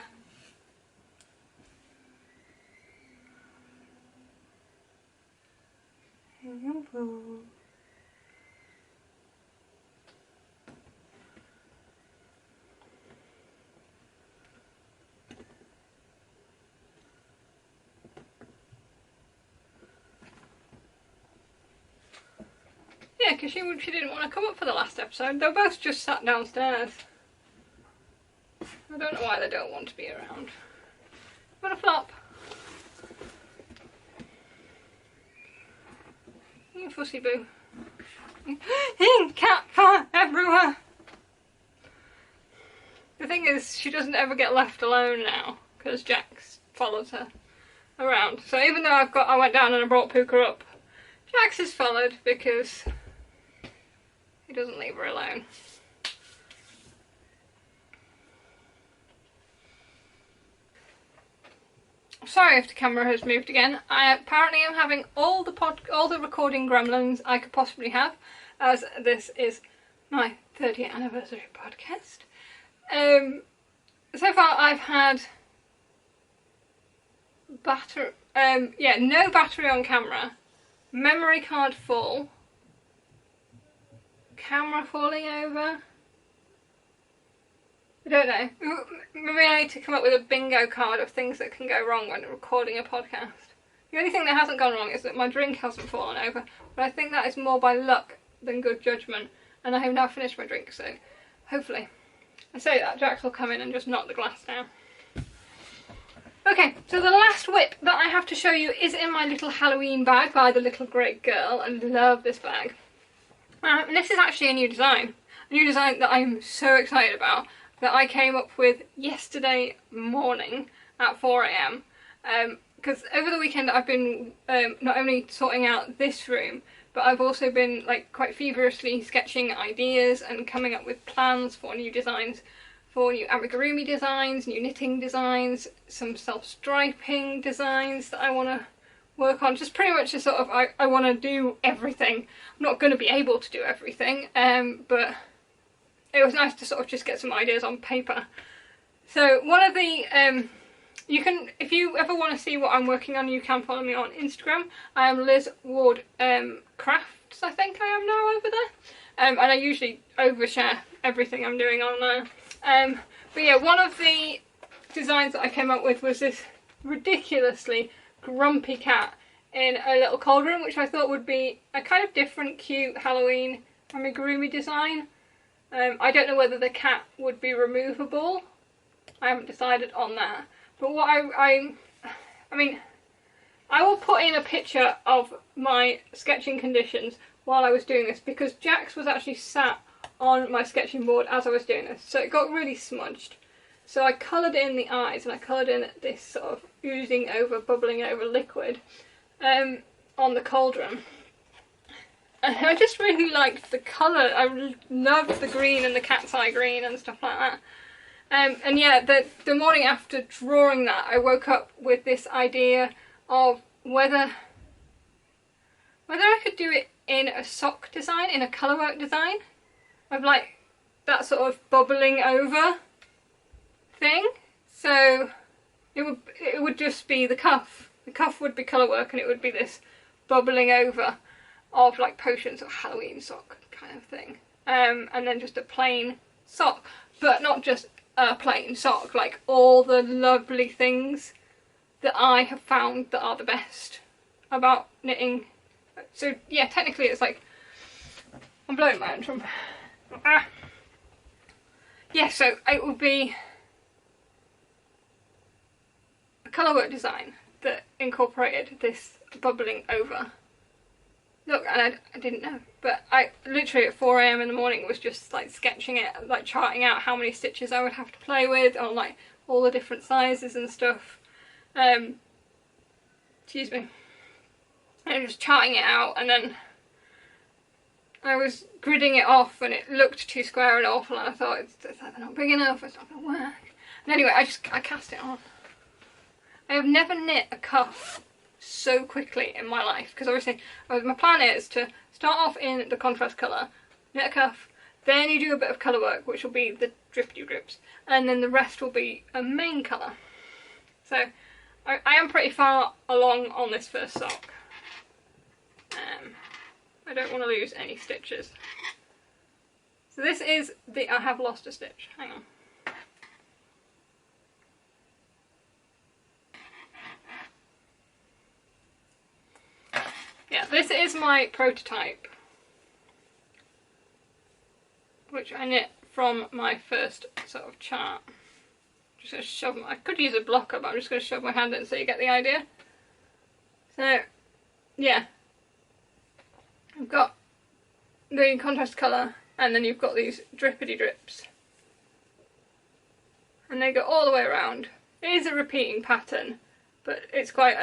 Yeah, because she didn't want to come up for the last episode. They both just sat downstairs. I don't know why they don't want to be around. What a flop. You fussy boo. Cat fur everywhere. The thing is, she doesn't ever get left alone now because Jax follows her around. So even though I went down and I brought Puka up, Jax is followed because he doesn't leave her alone. Sorry if the camera has moved again. I apparently am having all the recording gremlins I could possibly have, as this is my 30th anniversary podcast. So far I've had no battery on camera, memory card full, camera falling over. I don't know. Maybe I need to come up with a bingo card of things that can go wrong when recording a podcast. The only thing that hasn't gone wrong is that my drink hasn't fallen over, but I think that is more by luck than good judgment, and I have now finished my drink, so hopefully. I say that, Jax will come in and just knock the glass down. Okay, so the last whip that I have to show you is in my little Halloween bag by the Little Great Girl. I love this bag. And this is actually a new design that I'm so excited about, that I came up with yesterday morning at 4 AM. Because over the weekend I've been not only sorting out this room, but I've also been like quite feverishly sketching ideas and coming up with plans for new designs, for new amigurumi designs, new knitting designs, some self-striping designs that I want to work on. Just pretty much a sort of, I want to do everything. I'm not going to be able to do everything, but it was nice to sort of just get some ideas on paper. So one of the, if you ever want to see what I'm working on, you can follow me on Instagram. I am Lizwardcrafts, I think I am now over there. And I usually overshare everything I'm doing on there. But yeah, one of the designs that I came up with was this ridiculously grumpy cat in a little cauldron, which I thought would be a kind of different, cute Halloween amigurumi design. I don't know whether the cat would be removable. I haven't decided on that. But what I mean, I will put in a picture of my sketching conditions while I was doing this, because Jax was actually sat on my sketching board as I was doing this, so it got really smudged. So I coloured in the eyes, and I coloured in this sort of oozing over, bubbling over liquid on the cauldron. And I just really liked the colour. I loved the green and the cat's eye green and stuff like that. And yeah, the morning after drawing that, I woke up with this idea of whether I could do it in a sock design, in a colourwork design, of like that sort of bubbling over thing. So it would just be the cuff. The cuff would be colourwork, and it would be this bubbling over of like potions or Halloween sock kind of thing. And then just a plain sock, but not just a plain sock, like all the lovely things that I have found that are the best about knitting. So yeah, technically it's like, I'm blowing my own trumpet. Yeah, so it would be a colourwork design that incorporated this bubbling over look, and I didn't know, but I literally at 4 AM in the morning was just like sketching it, like charting out how many stitches I would have to play with on like all the different sizes and stuff. Excuse me. And just charting it out, and then I was gridding it off and it looked too square and awful, and I thought it's either not big enough, it's not going to work. And anyway, I cast it on. I have never knit a cuff so quickly in my life, because obviously my plan is to start off in the contrast colour, knit a cuff, then you do a bit of colour work, which will be the drippity drips, and then the rest will be a main colour. So I am pretty far along on this first sock. I don't want to lose any stitches. So this is I have lost a stitch, hang on. Yeah, this is my prototype, which I knit from my first sort of chart. Just going to shove I could use a blocker, but I'm just going to shove my hand in so you get the idea. So, yeah. I've got the contrast colour, and then you've got these drippity drips. And they go all the way around. It is a repeating pattern, but it's quite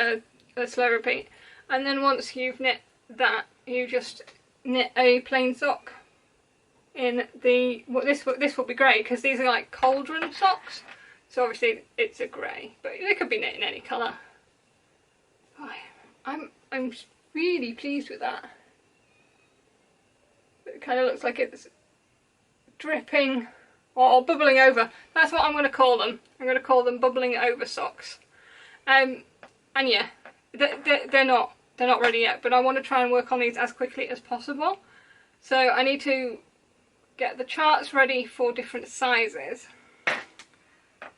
a slow repeat. And then once you've knit that, you just knit a plain sock in the, this will be grey, because these are like cauldron socks, so obviously it's a grey, but they could be knit in any colour. Oh, I'm really pleased with that. It kind of looks like it's dripping or bubbling over. That's what I'm going to call them. I'm going to call them bubbling over socks. And yeah, they're not ready yet, but I want to try and work on these as quickly as possible. So I need to get the charts ready for different sizes.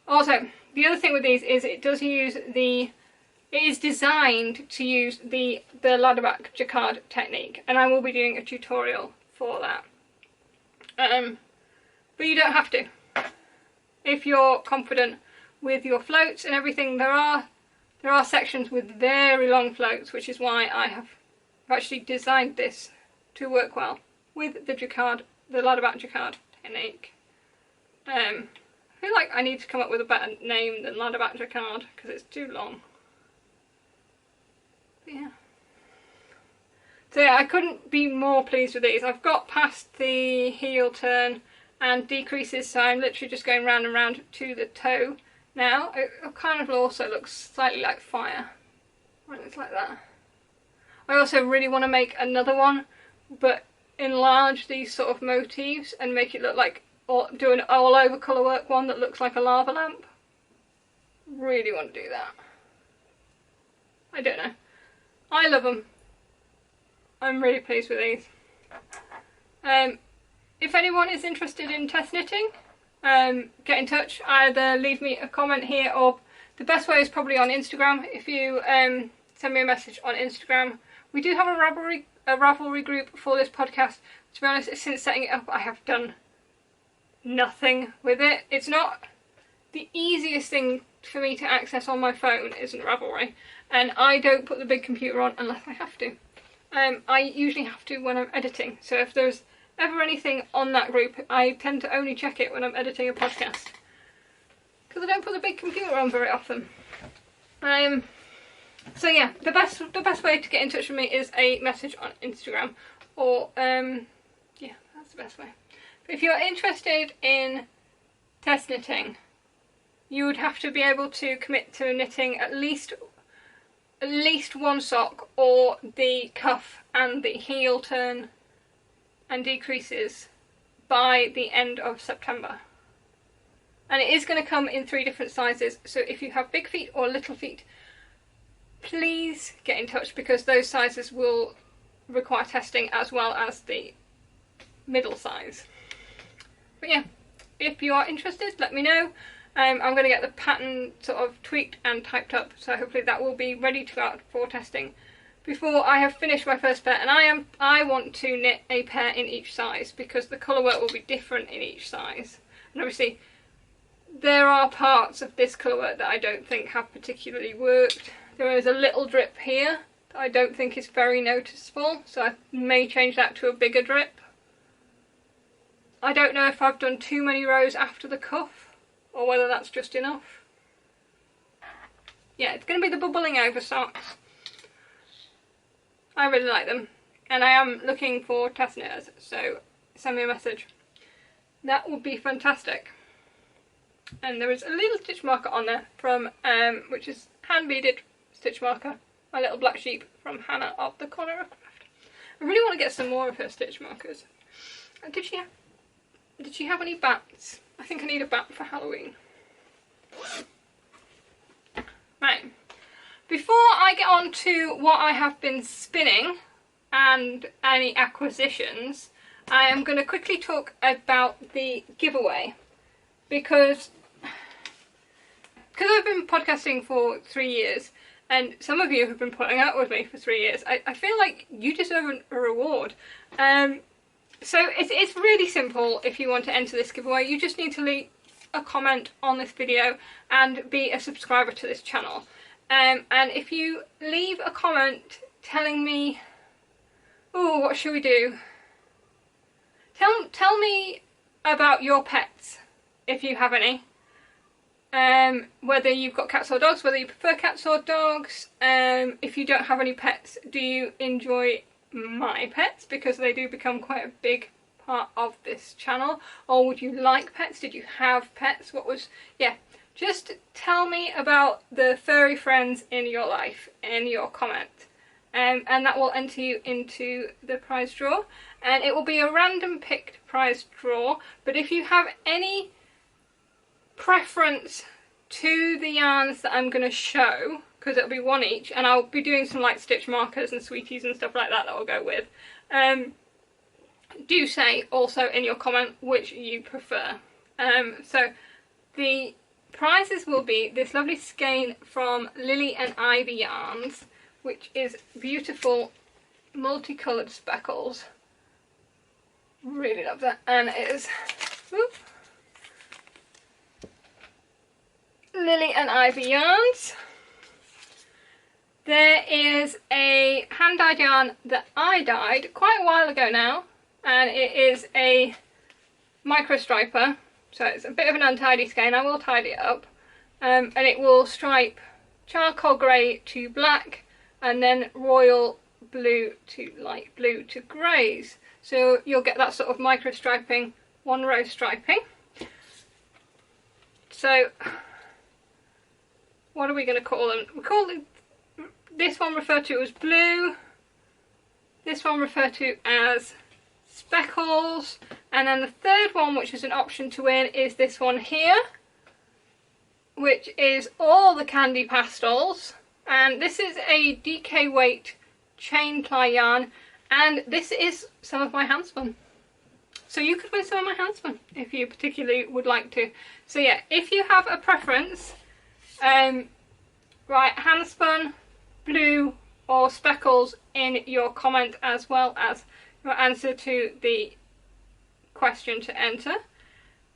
Also, the other thing with these is it is designed to use the ladderback jacquard technique, and I will be doing a tutorial for that. But you don't have to. If you're confident with your floats and everything, there are sections with very long floats, which is why I've actually designed this to work well with the ladderback jacquard technique. I feel like I need to come up with a better name than ladderback jacquard because it's too long. But yeah. So yeah, I couldn't be more pleased with these. I've got past the heel turn and decreases, so I'm literally just going round and round to the toe now. It kind of also looks slightly like fire when it's like that. I also really want to make another one, but enlarge these sort of motifs and make it look like, or do an all over colour work one that looks like a lava lamp. Really want to do that. I don't know. I love them. I'm really pleased with these. If anyone is interested in test knitting, get in touch. Either leave me a comment here, or the best way is probably on Instagram. If you send me a message on Instagram. We do have a Ravelry group for this podcast. To be honest, since setting it up, I have done nothing with it. It's not the easiest thing for me to access on my phone, isn't Ravelry, and I don't put the big computer on unless I have to. I usually have to when I'm editing, so if there's ever anything on that group, I tend to only check it when I'm editing a podcast, because I don't put the big computer on very often. So yeah, the best way to get in touch with me is a message on Instagram, or yeah, that's the best way. But if you're interested in test knitting, you would have to be able to commit to knitting at least one sock, or the cuff and the heel turn and decreases by the end of September. And it is going to come in 3 different sizes, so if you have big feet or little feet, please get in touch, because those sizes will require testing, as well as the middle size. But yeah, if you are interested, let me know. I'm going to get the pattern sort of tweaked and typed up, so hopefully that will be ready to go out for testing before I have finished my first pair. And I want to knit a pair in each size, because the colour work will be different in each size. And obviously there are parts of this colour work that I don't think have particularly worked. There is a little drip here that I don't think is very noticeable, so I may change that to a bigger drip. I don't know if I've done too many rows after the cuff, or whether that's just enough. Yeah, it's going to be the bubbling over socks. I really like them, and I am looking for test knitters, so send me a message. That would be fantastic. And there is a little stitch marker on there from, which is hand beaded stitch marker, my little black sheep from Hannah of the Corner of Craft. I really want to get some more of her stitch markers. Did she have any bats? I think I need a bat for Halloween. Right, before I get on to what I have been spinning and any acquisitions, I am going to quickly talk about the giveaway, because I've been podcasting for 3 years, and some of you have been putting up with me for 3 years. I feel like you deserve a reward. So it's really simple. If you want to enter this giveaway, you just need to leave a comment on this video and be a subscriber to this channel. And if you leave a comment telling me, oh, what should we do? Tell me about your pets, if you have any. Whether you've got cats or dogs, whether you prefer cats or dogs. If you don't have any pets, do you enjoy my pets, because they do become quite a big part of this channel? Or would you like pets? Did you have pets? Yeah, just tell me about the furry friends in your life in your comment, and that will enter you into the prize draw, and it will be a random picked prize draw. But if you have any preference to the yarns that I'm going to show, because it'll be one each, and I'll be doing some like stitch markers and sweeties and stuff like that that will go with, do say also in your comment which you prefer. So the prizes will be this lovely skein from Lily and Ivy Yarns, which is beautiful multicoloured speckles. Really love that. And it is Lily and Ivy Yarns. There is a hand-dyed yarn that I dyed quite a while ago now, and it is a micro striper, so it's a bit of an untidy skein. I will tidy it up, and it will stripe charcoal grey to black, and then royal blue to light blue to greys. So you'll get that sort of micro striping, one row striping. So what are we going to call them? We call them, this one referred to as blue, this one referred to as speckles, and then the third one, which is an option to win, is this one here, which is all the candy pastels. And this is a DK weight chain ply yarn, and this is some of my handspun. So you could win some of my handspun if you particularly would like to. So yeah, if you have a preference, write handspun, blue or speckles in your comment, as well as your answer to the question to enter.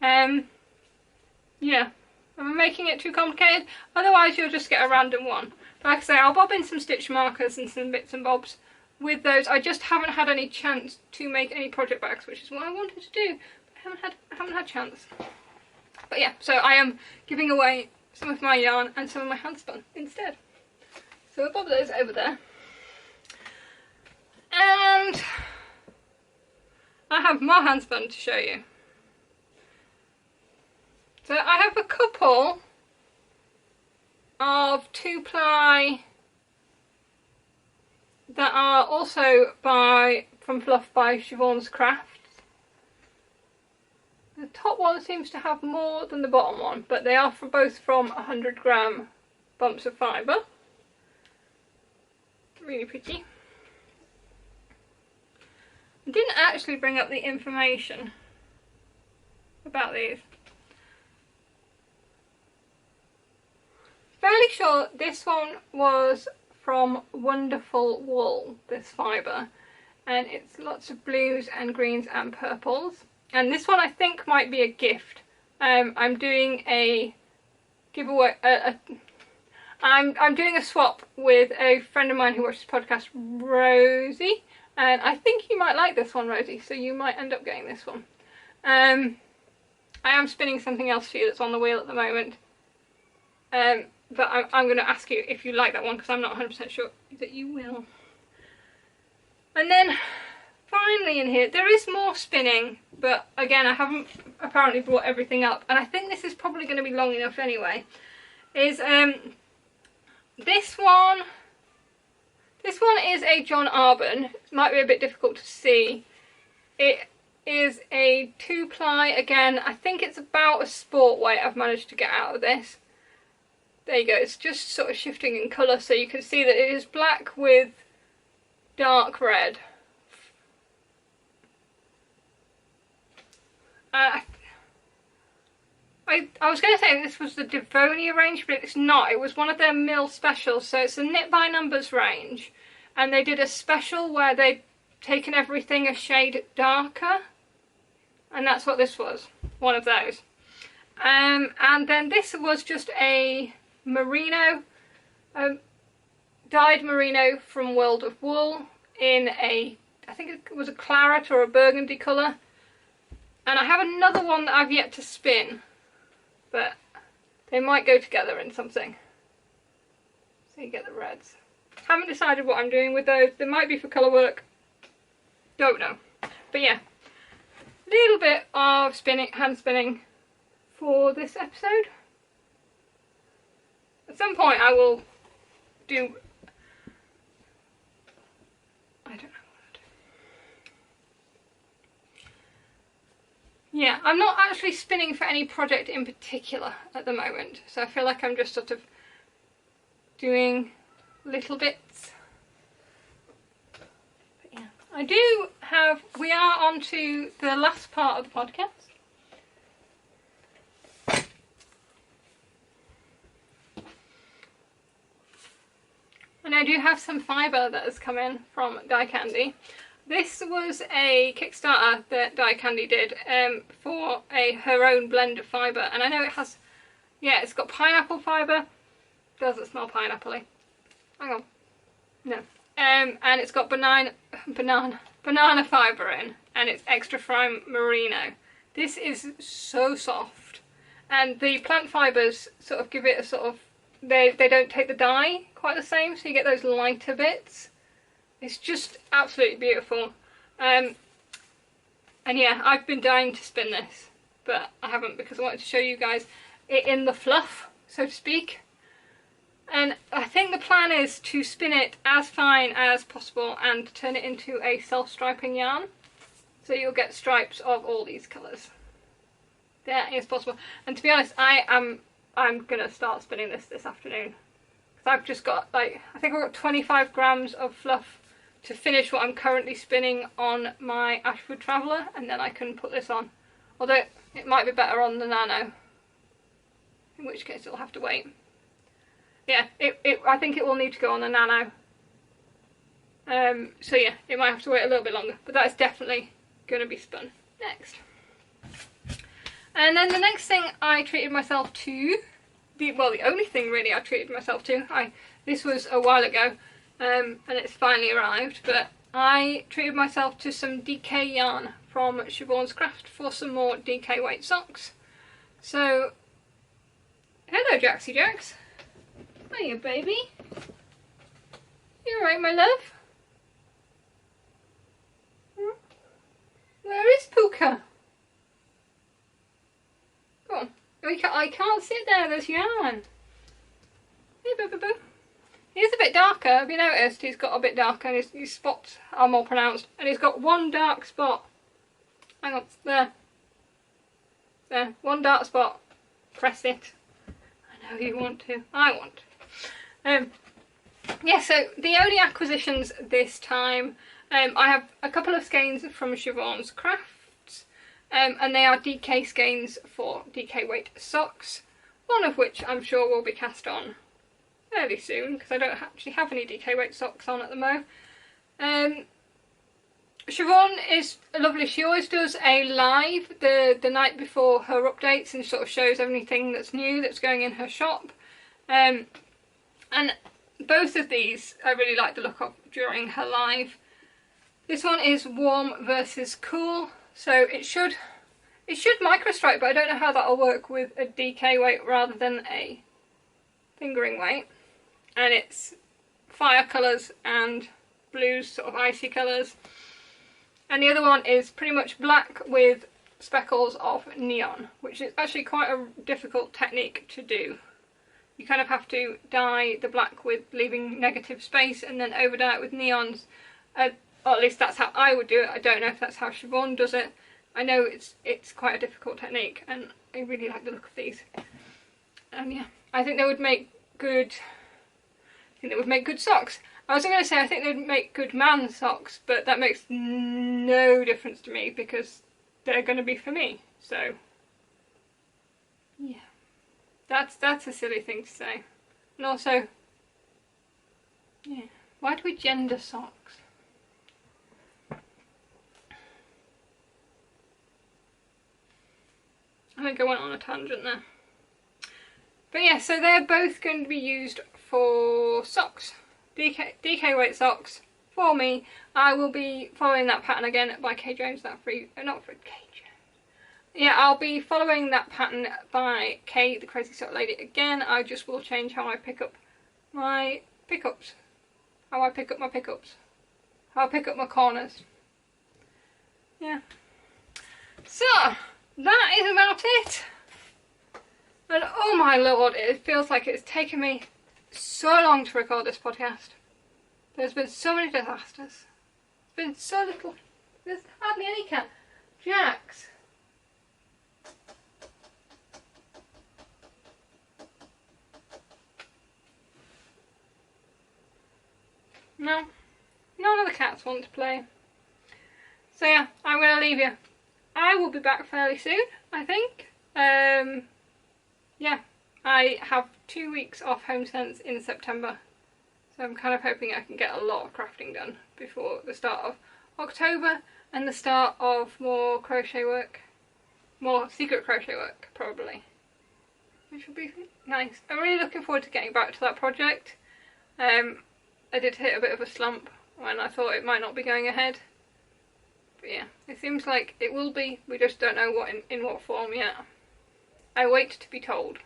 Yeah, I'm making it too complicated, otherwise you'll just get a random one. But like I say, I'll bob in some stitch markers and some bits and bobs with those. I just haven't had any chance to make any project bags, which is what I wanted to do, but I haven't had chance. But yeah, so I am giving away some of my yarn and some of my handspun instead. So we'll bob those over there. And I have more handspun to show you. So I have a couple of 2-ply that are also from Fluff by Lizwardcrafts. The top one seems to have more than the bottom one, but they are both from 100-gram bumps of fibre. Really pretty. I didn't actually bring up the information about these. Fairly sure this one was from Wonderful Wool, this fibre, and it's lots of blues and greens and purples. And this one I think might be a gift. I'm doing a giveaway. I'm doing a swap with a friend of mine who watches the podcast, Rosie, and I think you might like this one, Rosie. So you might end up getting this one. I am spinning something else for you that's on the wheel at the moment. But I'm going to ask you if you like that one, because I'm not 100% sure that you will. And then finally in here, there is more spinning, but again I haven't apparently brought everything up, and I think this is probably going to be long enough anyway. Is this one is a John Arbon. It might be a bit difficult to see. It is a 2-ply again. I think it's about a sport weight I've managed to get out of this. There you go, it's just sort of shifting in colour, so you can see that it is black with dark red. I was going to say this was the Devonia range, but it's not. It was one of their mill specials, so it's a Knit by Numbers range. And they did a special where they'd taken everything a shade darker. And that's what this was, one of those. And then this was just a merino, dyed merino from World of Wool in a, I think it was a claret or a burgundy colour. And I have another one that I've yet to spin, but they might go together in something. So you get the reds. Haven't decided what I'm doing with those. They might be for colour work. Don't know. But yeah, little bit of spinning, hand spinning for this episode. At some point I will do, I don't know what to do. Yeah, I'm not actually spinning for any project in particular at the moment, so I feel like I'm just sort of doing little bits. But yeah, I do have, we are on to the last part of the podcast. And I do have some fibre that has come in from Die Candy. This was a Kickstarter that Die Candy did for her own blend of fibre. And I know it has, yeah, it's got pineapple fibre. Doesn't smell pineapple-y. Hang on. No. And it's got banana fibre in. And it's extra fine merino. This is so soft. And the plant fibres sort of give it a sort of, they don't take the dye quite the same, so you get those lighter bits. It's just absolutely beautiful. And yeah, I've been dying to spin this, but I haven't because I wanted to show you guys it in the fluff, so to speak. And I think the plan is to spin it as fine as possible and turn it into a self-striping yarn. So you'll get stripes of all these colours. That is possible. And to be honest, I'm gonna start spinning this afternoon. Because I've just got, like, I think I've got 25 grams of fluff to finish what I'm currently spinning on my Ashford Traveller, and then I can put this on. Although it might be better on the Nano, in which case it'll have to wait. Yeah, I think it will need to go on the Nano. So yeah, it might have to wait a little bit longer, but that's definitely going to be spun next. And then the next thing I treated myself to, the only thing really I treated myself to, this was a while ago, and it's finally arrived, but I treated myself to some DK yarn from Lizwardcrafts for some more DK weight socks. So, hello Jaxie Jax. Hiya baby. You alright my love? Where is Puka? Go on, I can't sit there, there's yarn. Hey, boo boo boo. He's a bit darker, have you noticed? He's got a bit darker and his spots are more pronounced. And he's got one dark spot. Hang on, there. There, one dark spot. Press it. I know you want to. I want to. Yeah, so the only acquisitions this time, I have a couple of skeins from Lizwardcrafts, and they are DK skeins for DK weight socks, one of which I'm sure will be cast on fairly soon, because I don't actually have any DK weight socks on at the moment. Siobhan is lovely. She always does a live the night before her updates and sort of shows everything that's new that's going in her shop. And both of these I really like the look of during her live. This one is warm versus cool, so it should microstripe, but I don't know how that'll work with a DK weight rather than a fingering weight. And it's fire colours and blues, sort of icy colours. And the other one is pretty much black with speckles of neon, which is actually quite a difficult technique to do. You kind of have to dye the black with leaving negative space and then over dye it with neons. Or at least that's how I would do it. I don't know if that's how Siobhan does it. I know it's quite a difficult technique, and I really like the look of these. Yeah, I think they would make good. Socks. I was going to say I think they'd make good man socks, but that makes no difference to me because they're going to be for me. So yeah, that's a silly thing to say. And also, yeah, why do we gender socks? I think I went on a tangent there. But yeah, so they're both going to be used for socks. DK weight socks for me. I will be following that pattern again by Kay Jones, not for Kay Jones. Yeah, I'll be following that pattern by Kay, the Crazy Sock Lady again. I just will change how I pick up my pickups. How I pick up my pickups. How I pick up my corners. Yeah. So, that is about it. And oh my lord, it feels like it's taken me so long to record this podcast. There's been so many disasters. There's been so little. There's hardly any cat. Jax. No. None of the cats want to play. So yeah, I'm going to leave you. I will be back fairly soon, I think. Yeah, I have 2 weeks off HomeSense in September, so I'm kind of hoping I can get a lot of crafting done before the start of October and the start of more crochet work, more secret crochet work probably, which will be nice. I'm really looking forward to getting back to that project. I did hit a bit of a slump when I thought it might not be going ahead, but yeah, it seems like it will be. We just don't know what in what form yet. I wait to be told.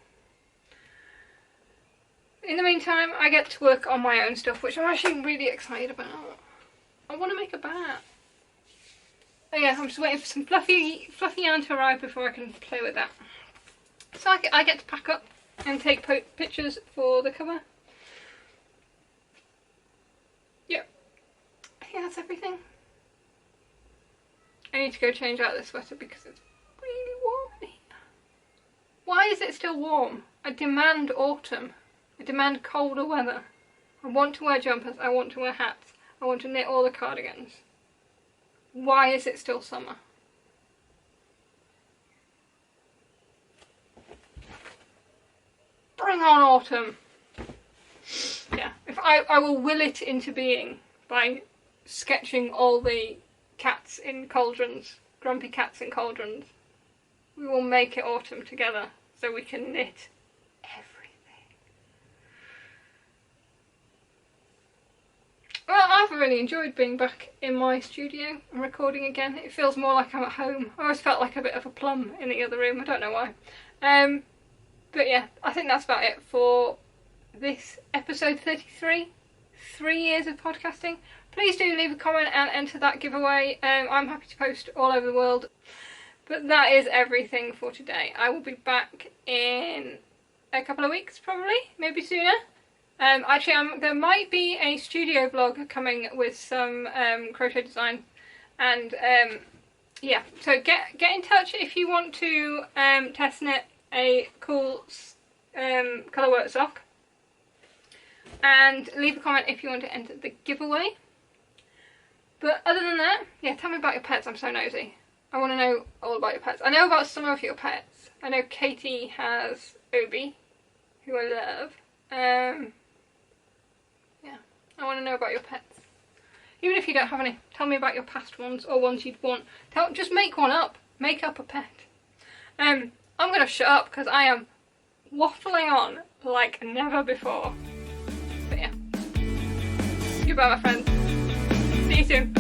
In the meantime, I get to work on my own stuff, which I'm actually really excited about. I want to make a bat. Oh yeah, I'm just waiting for some fluffy yarn to arrive before I can play with that. So I get to pack up and take pictures for the cover. Yep. I think that's everything. I need to go change out this sweater because it's really warm in here. Why is it still warm? I demand autumn. I demand colder weather. I want to wear jumpers. I want to wear hats. I want to knit all the cardigans. Why is it still summer? Bring on autumn! Yeah, if I will will it into being by sketching all the cats in cauldrons, grumpy cats in cauldrons. We will make it autumn together so we can knit everything. Well, I've really enjoyed being back in my studio and recording again. It feels more like I'm at home. I always felt like a bit of a plum in the other room, I don't know why. But yeah, I think that's about it for this episode 33. 3 years of podcasting. Please do leave a comment and enter that giveaway. I'm happy to post all over the world. But that is everything for today. I will be back in a couple of weeks probably, maybe sooner. Actually, there might be a studio vlog coming with some crochet design, and yeah, so get in touch if you want to test knit a cool colourwork sock, and leave a comment if you want to enter the giveaway. But other than that, yeah, tell me about your pets. I'm so nosy. I want to know all about your pets. I know about some of your pets. I know Katie has Obi, who I love. Yeah, I want to know about your pets. Even if you don't have any, tell me about your past ones or ones you'd want. Just make one up. Make up a pet. I'm going to shut up because I am waffling on like never before. But yeah. Goodbye, my friends. See you soon.